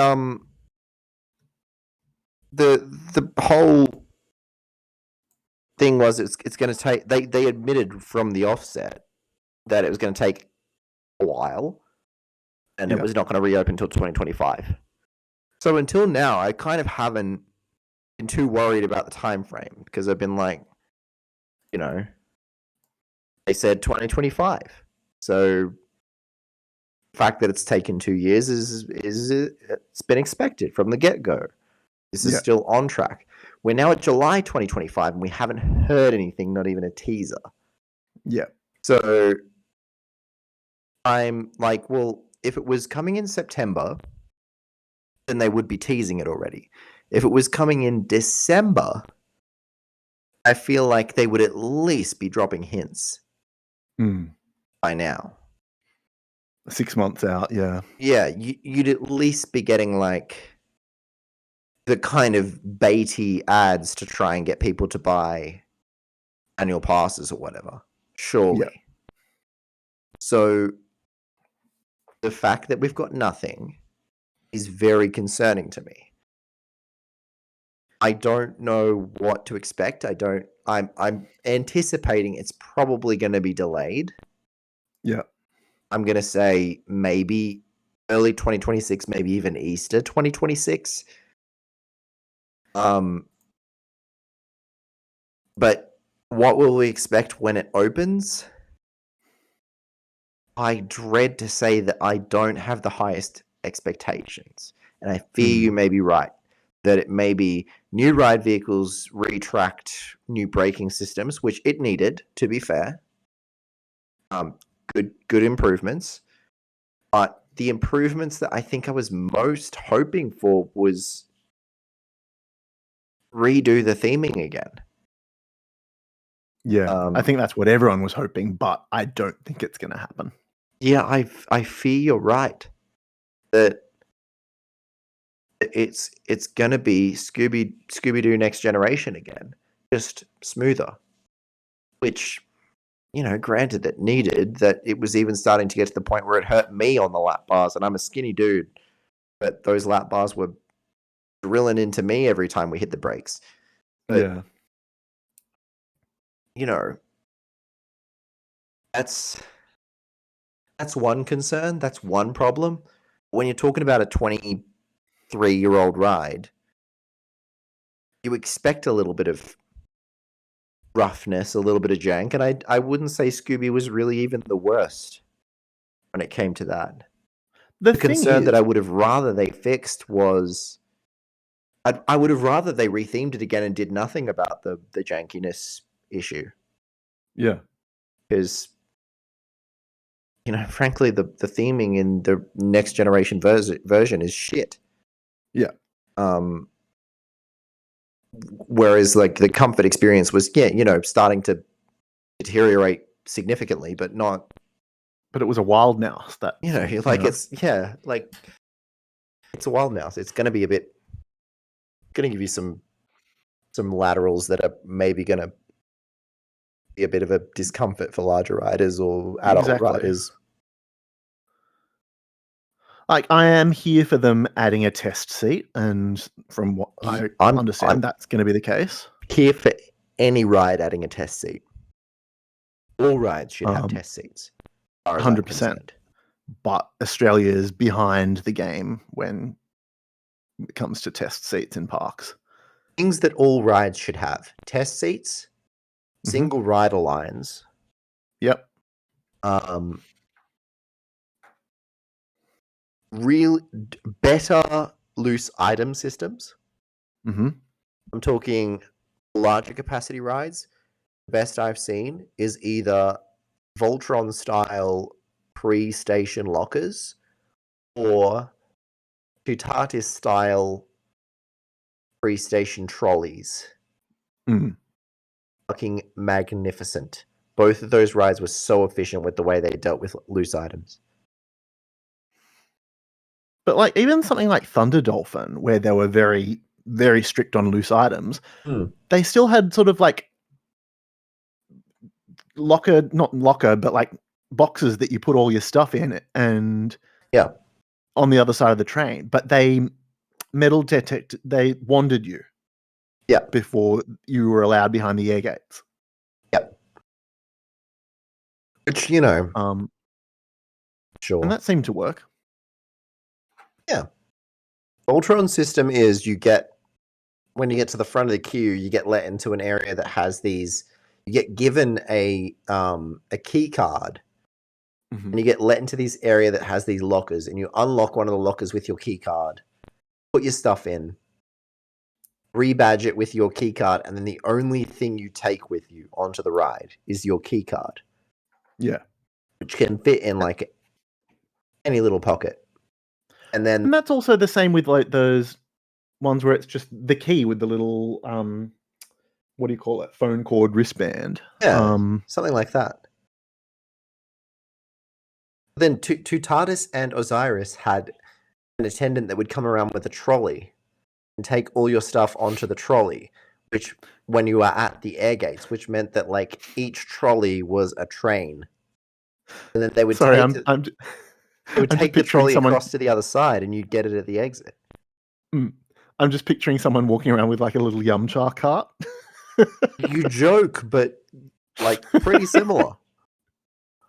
whole thing was it's going to take, they admitted from the offset that it was going to take a while and it was not going to reopen until 2025. So until now, I kind of haven't been too worried about the time frame because I've been like, they said 2025. So The fact that it's taken 2 years is it's been expected from the get-go. This is still on track. We're now at July 2025 and we haven't heard anything, not even a teaser. Yeah. So I'm like, well, if it was coming in September, then they would be teasing it already. If it was coming in December, I feel like they would at least be dropping hints by now. 6 months out, yeah. Yeah, you'd at least be getting like the kind of baity ads to try and get people to buy annual passes or whatever. Surely. Yeah. So the fact that we've got nothing is very concerning to me. I don't know what to expect. I'm anticipating it's probably going to be delayed. Yeah. I'm going to say maybe early 2026, maybe even Easter 2026. But what will we expect when it opens? I dread to say that I don't have the highest expectations. And I fear you may be right. That it may be new ride vehicles, retracked new braking systems, which it needed, to be fair. Good improvements. But the improvements that I think I was most hoping for was redo the theming again. Yeah, I think that's what everyone was hoping, but I don't think it's going to happen. Yeah, I fear you're right. That it's gonna be Scooby-Doo Next Generation again, just smoother. Which, granted, it needed that. It was even starting to get to the point where it hurt me on the lap bars, and I'm a skinny dude, but those lap bars were drilling into me every time we hit the brakes. But, that's one concern. That's one problem. When you're talking about a 23-year-old ride, you expect a little bit of roughness, a little bit of jank, and I wouldn't say Scooby was really even the worst when it came to that. The concern that I would have rather they fixed was I would have rather they rethemed it again and did nothing about the jankiness issue. Yeah. Because, frankly, the theming in the Next Generation version is shit. Yeah. Whereas, like, the comfort experience was, starting to deteriorate significantly, but not. But it was a wild mouse. That it's a wild mouse. It's going to be going to give you some laterals that are maybe going to be a bit of a discomfort for larger riders or adult riders. Like, I am here for them adding a test seat, and from what I understand, that's going to be the case. Here for any ride adding a test seat. All rides should have test seats. 100%. But Australia is behind the game when it comes to test seats in parks. Things that all rides should have: test seats, single rider lines. Yep. Real better loose item systems. I'm talking larger capacity rides. The best I've seen is either Voltron style pre-station lockers or Tutatis style pre-station trolleys. Fucking magnificent. Both of those rides were so efficient with the way they dealt with loose items. But like even something like Thunder Dolphin, where they were very, very strict on loose items, they still had sort of like not locker, but like boxes that you put all your stuff in and on the other side of the train. But they they wandered you before you were allowed behind the air gates. Which, sure. And that seemed to work. Yeah. Voltron system is when you get to the front of the queue, you get let into an area that has you get given a key card and you get let into this area that has these lockers, and you unlock one of the lockers with your key card, put your stuff in, rebadge it with your key card, and then the only thing you take with you onto the ride is your key card. Yeah. Which can fit in like any little pocket. And that's also the same with like those ones where it's just the key with the little what do you call it? Phone cord wristband. Yeah, something like that. Then Tutatis and Osiris had an attendant that would come around with a trolley and take all your stuff onto the trolley, which when you are at the air gates, which meant that like each trolley was a train. And then they would Sorry, take the trolley across to the other side and you'd get it at the exit. I'm just picturing someone walking around with like a little yumcha cart. You joke, but like pretty similar.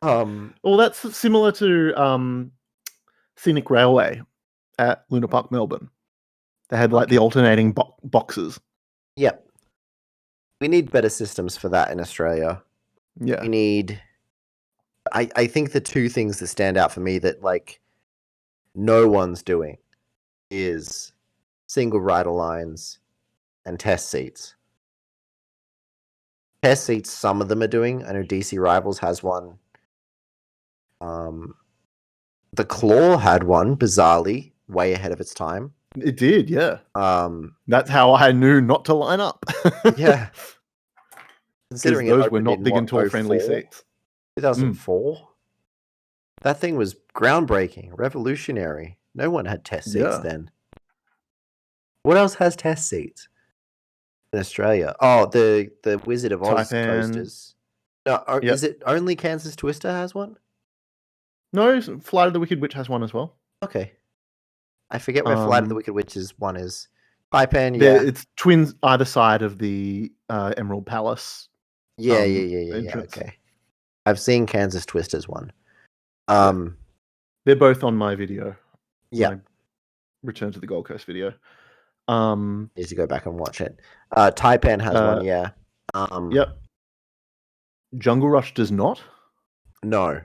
Well, that's similar to Scenic Railway at Luna Park, Melbourne. They had like the alternating boxes. Yep. We need better systems for that in Australia. Yeah. We need... I think the two things that stand out for me that like no one's doing is single rider lines and test seats. Test seats, some of them are doing. I know DC Rivals has one. The Claw had one, bizarrely, way ahead of its time. It did, yeah. That's how I knew not to line up. Yeah. Considering those were not big and tall friendly seats. 2004? That thing was groundbreaking, revolutionary. No one had test seats then. What else has test seats in Australia? Oh, the Wizard of Oz coasters. No, is it only Kansas Twister has one? No, Flight of the Wicked Witch has one as well. Okay. I forget where Flight of the Wicked Witch's one is. Taipan, yeah. It's twins either side of the Emerald Palace. Yeah, okay. I've seen Kansas Twister's one. They're both on my video. Yeah. My Return to the Gold Coast video. Need to go back and watch it. Taipan has one, yeah. Yep. Jungle Rush does not. No.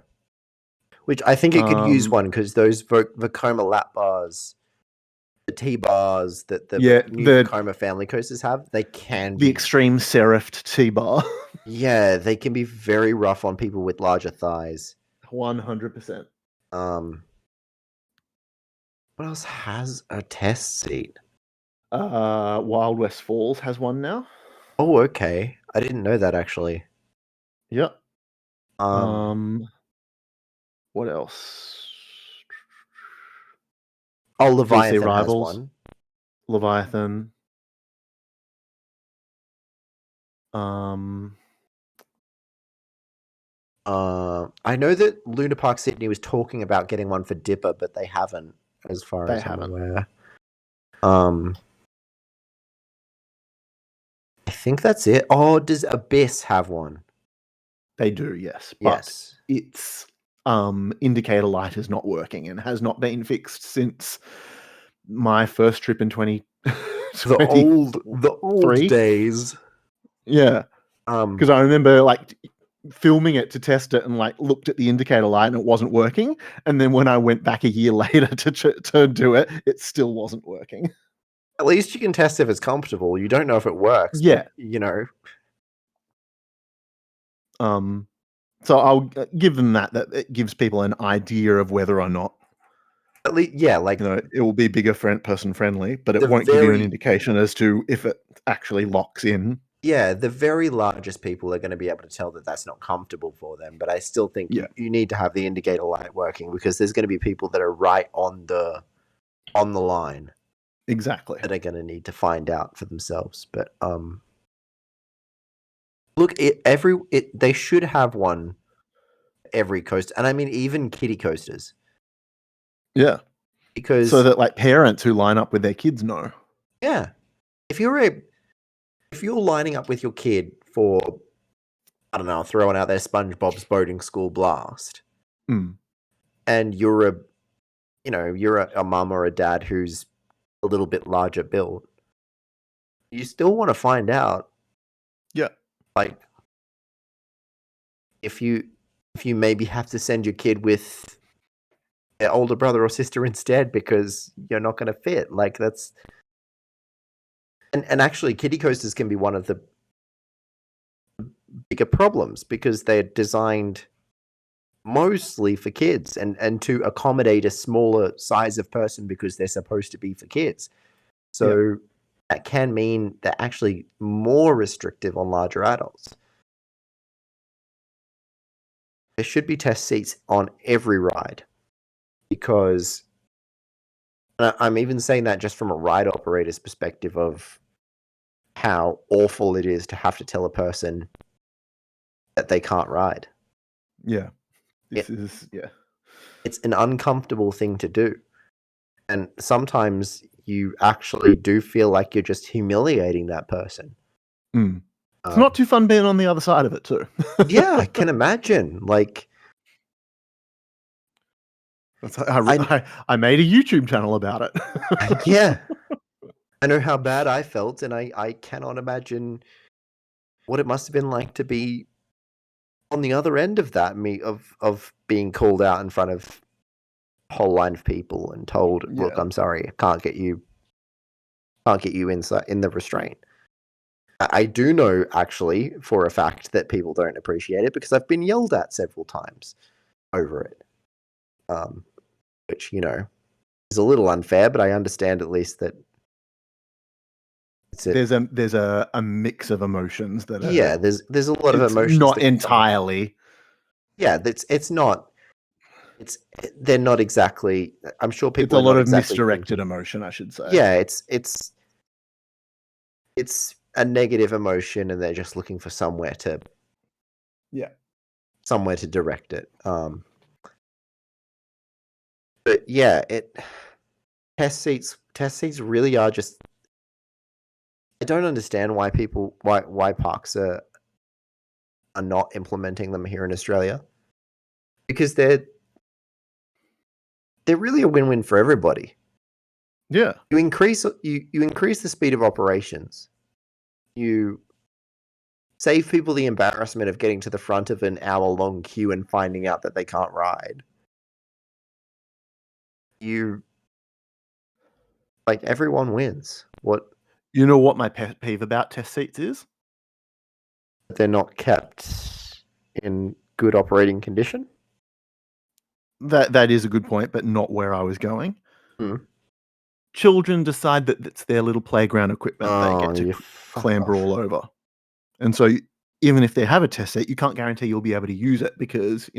Which I think it could use one because those Vekoma lap bars, the T-bars that the new Vekoma family coasters have, they can be... The extreme serifed T-bar. Yeah, they can be very rough on people with larger thighs. 100%. What else has a test seat? Wild West Falls has one now. Oh, okay. I didn't know that actually. Yep. What else? Oh, Leviathan has one. Leviathan. I know that Luna Park Sydney was talking about getting one for Dipper, but they haven't, as far as I'm aware. I think that's it. Oh, does Abyss have one? They do, yes. But its indicator light is not working and has not been fixed since my first trip in 2020. The old days. Yeah. Because I remember like filming it to test it and like looked at the indicator light and it wasn't working. And then when I went back a year later to do it, it still wasn't working. At least you can test if it's comfortable. You don't know if it works. Yeah. But, you know. So I'll give them that it gives people an idea of whether or not. At least, yeah, like it will be bigger person friendly, but it won't give you an indication as to if it actually locks in. Yeah, the very largest people are going to be able to tell that that's not comfortable for them. But I still think you need to have the indicator light working because there's going to be people that are right on the line. Exactly. That are going to need to find out for themselves. But look, they should have one every coaster, and I mean even kiddie coasters. Yeah, because so that like parents who line up with their kids know. Yeah, if you're lining up with your kid for, I don't know, throwing out their SpongeBob's Boating School Blast, and you're a mum or a dad who's a little bit larger built, you still want to find out. Yeah. Like, if if you maybe have to send your kid with their older brother or sister instead because you're not going to fit. Like that's and actually kiddie coasters can be one of the bigger problems because they're designed mostly for kids and to accommodate a smaller size of person because they're supposed to be for kids. So that can mean they're actually more restrictive on larger adults. There should be test seats on every ride because I'm even saying that just from a ride operator's perspective of how awful it is to have to tell a person that they can't ride. Yeah. It's an uncomfortable thing to do. And sometimes you actually do feel like you're just humiliating that person. It's not too fun being on the other side of it too. Yeah, I can imagine. Like, I made a YouTube channel about it. Yeah. I know how bad I felt, and I cannot imagine what it must have been like to be on the other end of that, of being called out in front of a whole line of people and told, "Look, I'm sorry, I can't get you inside in the restraint." I do know actually for a fact that people don't appreciate it because I've been yelled at several times over it, which is a little unfair, but I understand at least that. There's a mix of emotions that are, there's a lot of emotions. Not entirely. Yeah, it's not. They're not exactly. I'm sure people. It's a lot of misdirected emotion, I should say. Yeah, it's a negative emotion, and they're just looking for somewhere to direct it. But yeah, test seats really are just. I don't understand why parks are not implementing them here in Australia, because they're really a win-win for everybody. Yeah, you increase the speed of operations. You save people the embarrassment of getting to the front of an hour-long queue and finding out that they can't ride. Everyone wins. What? You know what my pet peeve about test seats is? They're not kept in good operating condition. That is a good point, but not where I was going. Children decide that it's their little playground equipment they get to clamber all over. And so even if they have a test seat, you can't guarantee you'll be able to use it because,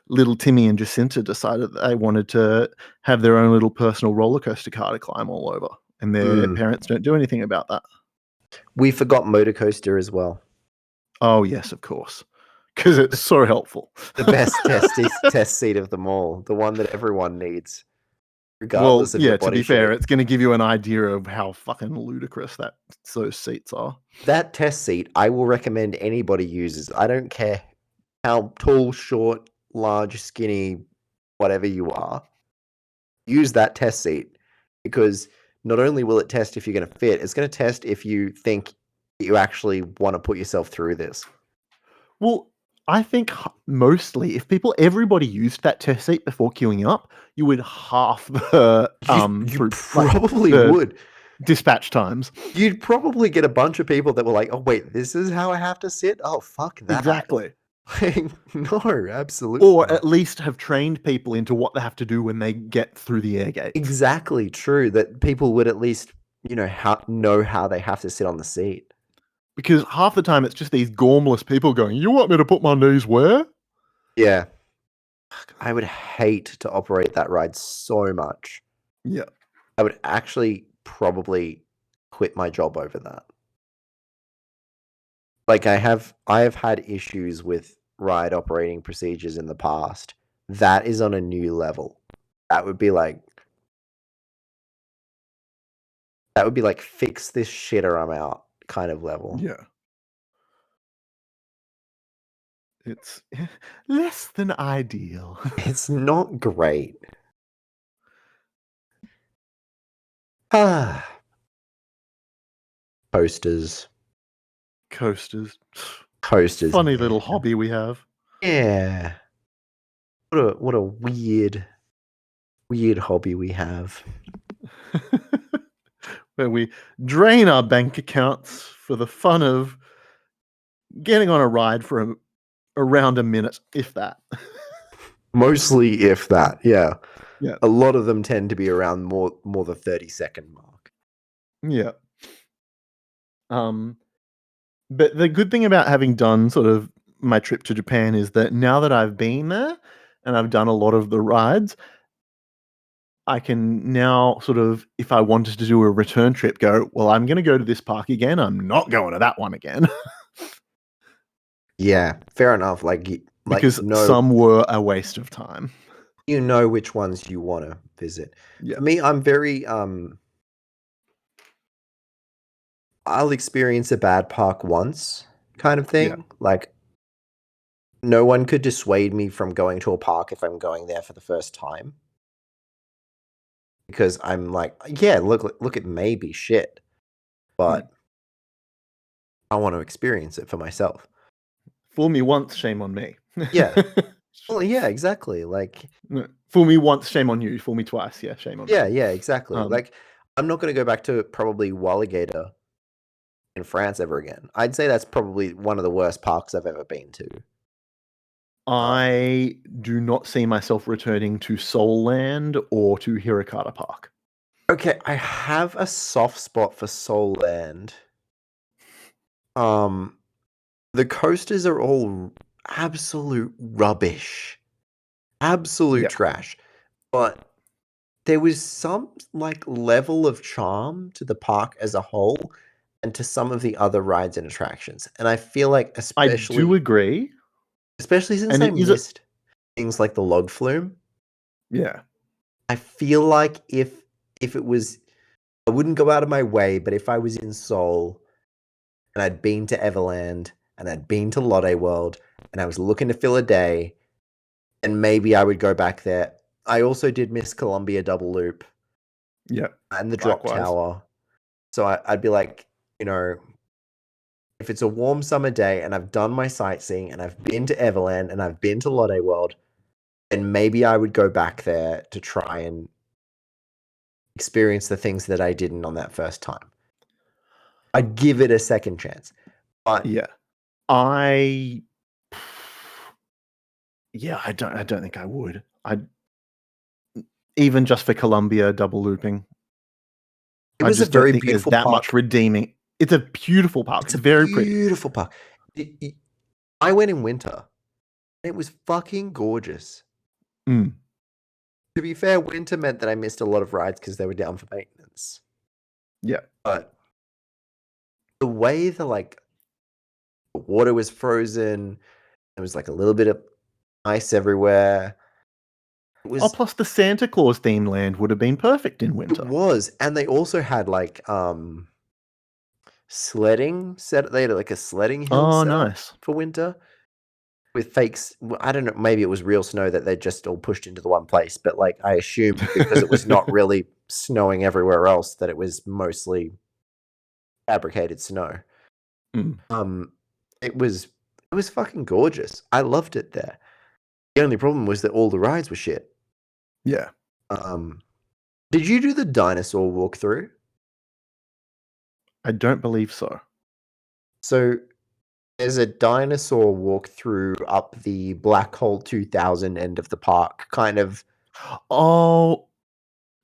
little Timmy and Jacinta decided that they wanted to have their own little personal roller coaster car to climb all over. And their parents don't do anything about that. We forgot motor coaster as well. Oh, yes, of course. Because it's so helpful. The best test seat of them all. The one that everyone needs. Regardless of your body to be shape. fair, it's going to give you an idea of how fucking ludicrous those seats are. That test seat, I will recommend anybody uses. I don't care how tall, short, large, skinny, whatever you are. Use that test seat because not only will it test if you're going to fit, it's going to test if you think you actually want to put yourself through this. Well, I think mostly if everybody used that test seat before queuing up, you would half the you probably would dispatch times. You'd probably get a bunch of people that were like, "Oh wait, this is how I have to sit? Oh fuck that!" Exactly. No, absolutely. Or at least have trained people into what they have to do when they get through the air gate. Exactly true. That people would at least know how they have to sit on the seat. Because half the time it's just these gormless people going, "You want me to put my knees where?" Yeah. I would hate to operate that ride so much. Yeah. I would actually probably quit my job over that. Like I have had issues with ride operating procedures in the past. That is on a new level. That would be like fix this shit or I'm out kind of level. Yeah. It's less than ideal. It's not great. Coasters. Funny little hobby we have. Yeah. what a weird hobby we have. Where we drain our bank accounts for the fun of getting on a ride for around a minute, if that. Mostly, if that, yeah. Yeah. A lot of them tend to be around more the 30-second mark. Yeah. But the good thing about having done sort of my trip to Japan is that now that I've been there and I've done a lot of the rides, I can now sort of, if I wanted to do a return trip, go, well, I'm going to go to this park again. I'm not going to that one again. Yeah, fair enough. Because some were a waste of time. You know which ones you want to visit. Yeah. For me, I'm very I'll experience a bad park once kind of thing. Yeah. Like, no one could dissuade me from going to a park if I'm going there for the first time. Because I'm like, yeah, look, it may be shit, but I want to experience it for myself. Fool me once, shame on me. Yeah. Well, yeah, exactly. Like, fool me once, shame on you. Fool me twice, yeah, shame on me. Yeah, exactly. Like, I'm not going to go back to probably Walligator in France ever again. I'd say that's probably one of the worst parks I've ever been to. I do not see myself returning to Seoul Land or to Hirakata Park. Okay, I have a soft spot for Seoul Land. The coasters are all absolute rubbish. Absolute trash. But there was some like level of charm to the park as a whole and to some of the other rides and attractions. And I feel like I do agree. Especially since I missed things like the log flume. Yeah. I feel like if it was, I wouldn't go out of my way, but if I was in Seoul and I'd been to Everland and I'd been to Lotte World and I was looking to fill a day, and maybe I would go back there. I also did miss Columbia Double Loop. Yeah. And the Drop Tower. So I'd be like, you know, if it's a warm summer day and I've done my sightseeing and I've been to Everland and I've been to Lotte World, then maybe I would go back there to try and experience the things that I didn't on that first time. I'd give it a second chance. But yeah. I don't think I would. Even just for Columbia double looping. It was a very beautiful park. That much redeeming. It's a beautiful park. It's very pretty. Beautiful park. I went in winter. It was fucking gorgeous. To be fair, winter meant that I missed a lot of rides because they were down for maintenance. Yeah. But the way the water was frozen, there was like a little bit of ice everywhere. Plus the Santa Claus themed land would have been perfect in winter. It was, and they also had sledding set. They had like a sledding hill nice for winter with fakes. I don't know, maybe it was real snow that they just all pushed into the one place, but like I assumed because it was not really snowing everywhere else that it was mostly fabricated snow. It was fucking gorgeous. I loved it there. The only problem was that all the rides were shit. Yeah. Did you do the dinosaur walkthrough? I don't believe so. So there's a dinosaur walkthrough up the Black Hole 2000 end of the park, kind of. Oh,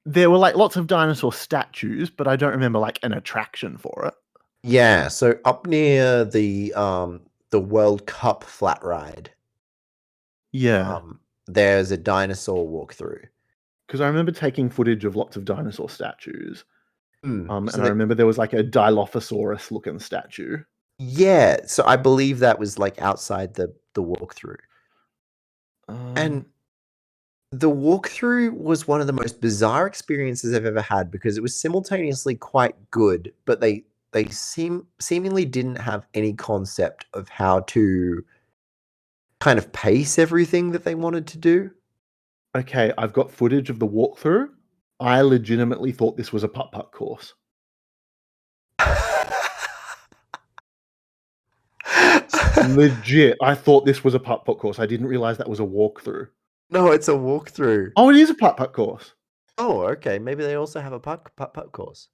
there were like lots of dinosaur statues, but I don't remember like an attraction for it. Yeah, so up near the World Cup flat ride. Yeah. There's a dinosaur walkthrough. Because I remember taking footage of lots of dinosaur statues. And I remember there was like a Dilophosaurus looking statue. Yeah, so I believe that was like outside the walkthrough. And the walkthrough was one of the most bizarre experiences I've ever had because it was simultaneously quite good, but they seemingly didn't have any concept of how to kind of pace everything that they wanted to do. Okay, I've got footage of the walkthrough. I legitimately thought this was a putt-putt course. Legit, I thought this was a putt-putt course. I didn't realize that was a walkthrough. No, it's a walkthrough. Oh, it is a putt-putt course. Oh, okay. Maybe they also have a putt-putt course.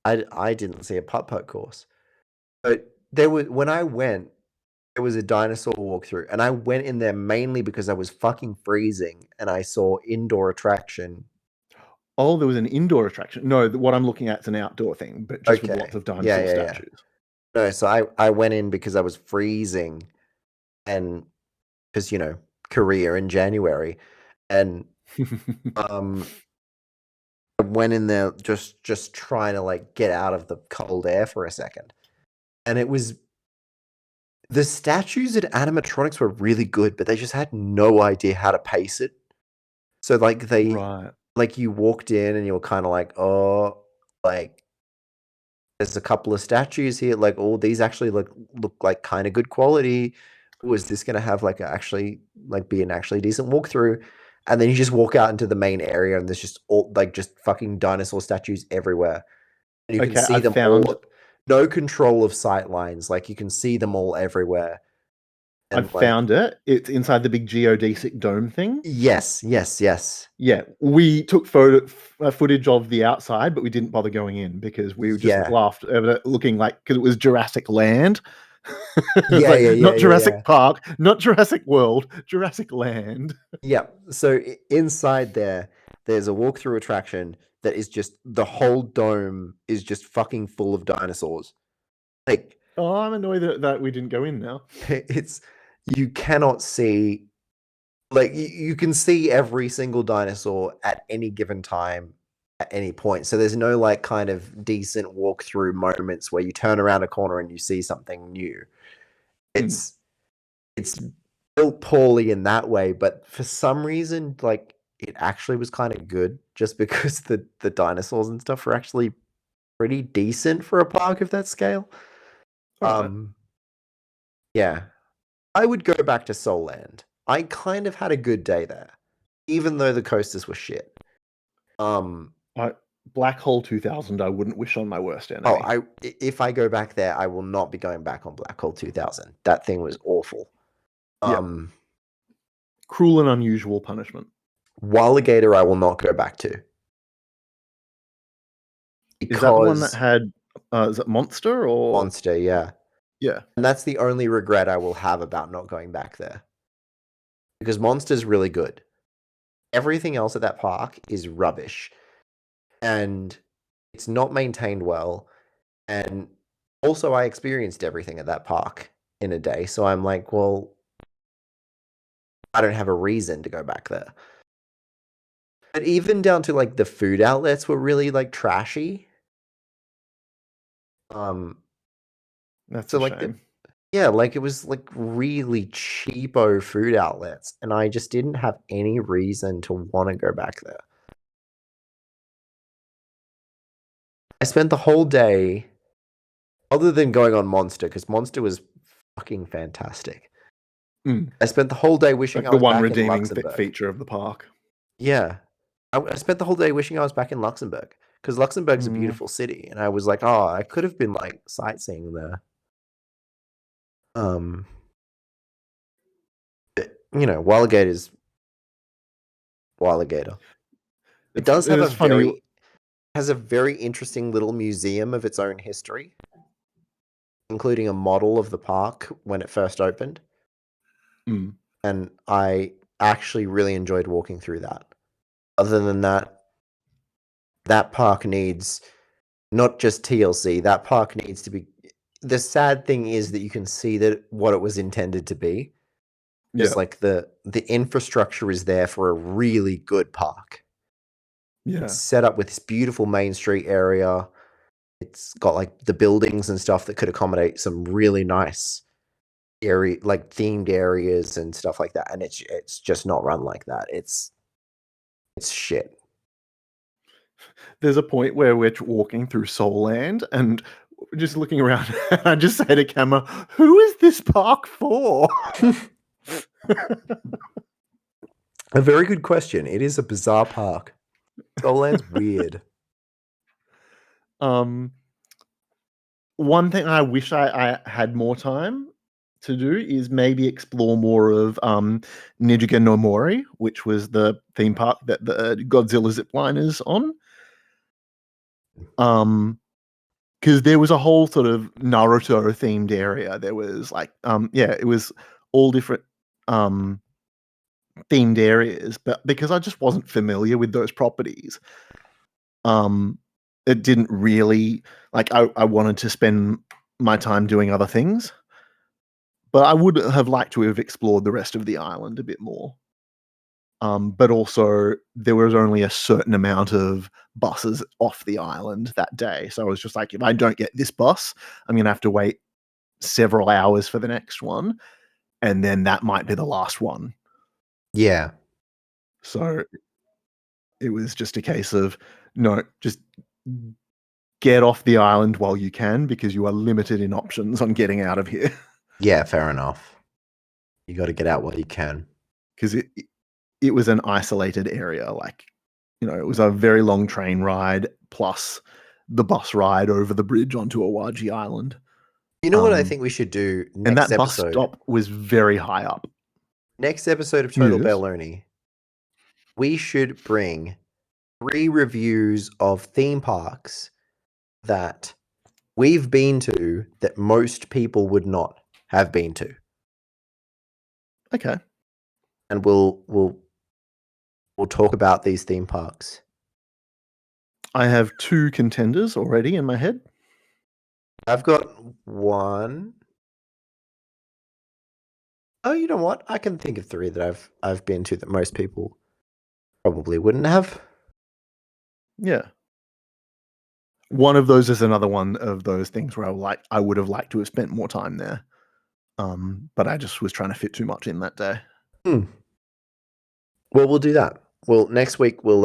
I didn't see a putt-putt course. But when I went, there was a dinosaur walkthrough, and I went in there mainly because I was fucking freezing, and I saw indoor attraction. Oh, there was an indoor attraction. No, what I'm looking at is an outdoor thing, but just with Okay. lots of dinosaur statues. No, so I went in because I was freezing, and because Korea in January, and I went in there just trying to like get out of the cold air for a second, and it was the statues and animatronics were really good, but they just had no idea how to pace it. So like Right. like you walked in and you were kind of like, oh, like there's a couple of statues here, like, oh, these actually look like kind of good quality. Was this gonna have like actually like be an actually decent walkthrough? And then you just walk out into the main area and there's just all like just fucking dinosaur statues everywhere. And you can Okay, see them all. No control of sight lines, like you can see them all everywhere. I've And like found it. It's inside the big geodesic dome thing. yes. Yeah, we took footage of the outside, but we didn't bother going in because we just Yeah. laughed at it looking like, because it was Jurassic Land. It's Yeah, like, yeah, not Jurassic yeah. Park, not Jurassic World, Jurassic Land. Yeah. So inside there's a walkthrough attraction that is just the whole dome is just fucking full of dinosaurs. Like Oh, I'm annoyed that we didn't go in now. it's you cannot see like you can see every single dinosaur at any given time at any point. So there's no like kind of decent walkthrough moments where you turn around a corner and you see something new. Mm. It's built poorly in that way, but for some reason, like it actually was kind of good just because the dinosaurs and stuff are actually pretty decent for a park of that scale. All right. Yeah. I would go back to Seoul Land. I kind of had a good day there, even though the coasters were shit. Black Hole 2000, I wouldn't wish on my worst enemy. If I go back there, I will not be going back on Black Hole 2000. That thing was awful. Cruel and unusual punishment. Walligator, I will not go back to. Is that the one that had is it Monster or Monster? Yeah. Yeah. And that's the only regret I will have about not going back there. Because Monster's really good. Everything else at that park is rubbish. And it's not maintained well. And also I experienced everything at that park in a day. So I'm like, well, I don't have a reason to go back there. But even down to like the food outlets were really like trashy. That's so a like shame. yeah, like it was like really cheapo food outlets, and I just didn't have any reason to want to go back there. I spent the whole day, other than going on Monster, because Monster was fucking fantastic. I spent the whole day wishing like I the was one back in redeeming Luxembourg. feature of the park. Yeah. I spent the whole day wishing I was back in Luxembourg, because Luxembourg's a beautiful city, and I was like, oh, I could have been like sightseeing there. Walligator's Walligator. It does have has a very interesting little museum of its own history, including a model of the park when it first opened. And I actually really enjoyed walking through that. Other than that, that park needs not just TLC, that park needs to be. The sad thing is that you can see that what it was intended to be. Just like the infrastructure is there for a really good park. Yeah. It's set up with this beautiful Main Street area. It's got like the buildings and stuff that could accommodate some really nice area, like themed areas and stuff like that. And it's just not run like that. It's shit. There's a point where we're walking through Seoul Land and just looking around, and I just say to camera, "Who is this park for?" A very good question. It is a bizarre park. Seoul Land's weird. One thing I wish I had more time to do is maybe explore more of Nijigen no Mori, which was the theme park that the Godzilla zipline is on. Because there was a whole sort of Naruto themed area. There was like, it was all different themed areas, but because I just wasn't familiar with those properties, it didn't really like. I wanted to spend my time doing other things, but I would have liked to have explored the rest of the island a bit more. But also, there was only a certain amount of buses off the island that day. So I was just like, if I don't get this bus, I'm going to have to wait several hours for the next one. And then that might be the last one. Yeah. So it was just a case of, no, just get off the island while you can, because you are limited in options on getting out of here. Yeah, fair enough. You got to get out while you can. Because it was an isolated area. Like, it was a very long train ride plus the bus ride over the bridge onto Awaji Island. You know what I think we should do next and that episode? Bus stop was very high up. Next episode of Total Baloney, we should bring 3 reviews of theme parks that we've been to that most people would not have been to. Okay. And we'll talk about these theme parks. I have 2 contenders already in my head. I've got 1. Oh, you know what? I can think of 3 that I've been to that most people probably wouldn't have. Yeah. One of those is another one of those things where I would have liked to have spent more time there. But I just was trying to fit too much in that day. Well, we'll do that. Well, next week we'll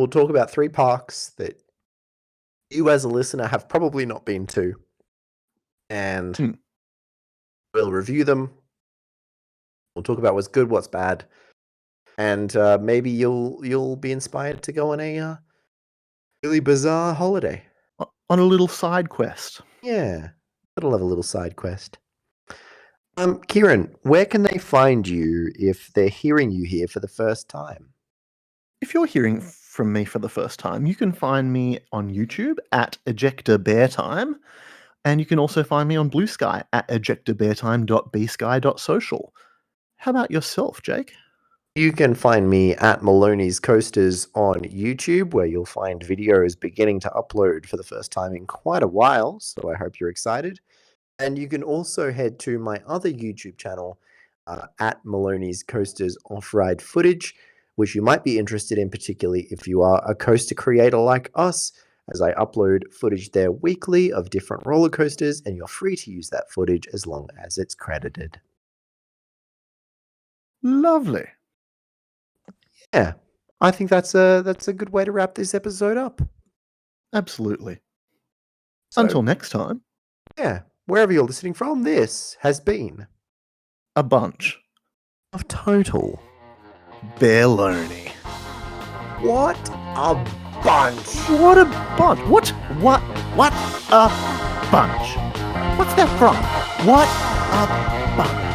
talk about 3 parks that you as a listener have probably not been to, and we'll review them. We'll talk about what's good, what's bad, and maybe you'll be inspired to go on a really bizarre holiday. On a little side quest. Yeah, it'll have a little side quest. Kieran, where can they find you if they're hearing you here for the first time? If you're hearing from me for the first time, you can find me on YouTube at ejectorbeartime, and you can also find me on Blue Sky at ejectorbeartime.bsky.social. How about yourself, Jake? You can find me at Maloney's Coasters on YouTube, where you'll find videos beginning to upload for the first time in quite a while, so I hope you're excited. And you can also head to my other YouTube channel, at Maloney's Coasters Off-Ride Footage, which you might be interested in, particularly if you are a coaster creator like us, as I upload footage there weekly of different roller coasters, and you're free to use that footage as long as it's credited. Lovely. Yeah, I think that's a good way to wrap this episode up. Absolutely. So, until next time. Yeah, wherever you're listening from, this has been a bunch of Total Baloney. What a bunch! What a bunch! What a bunch! What's that from? What a bunch!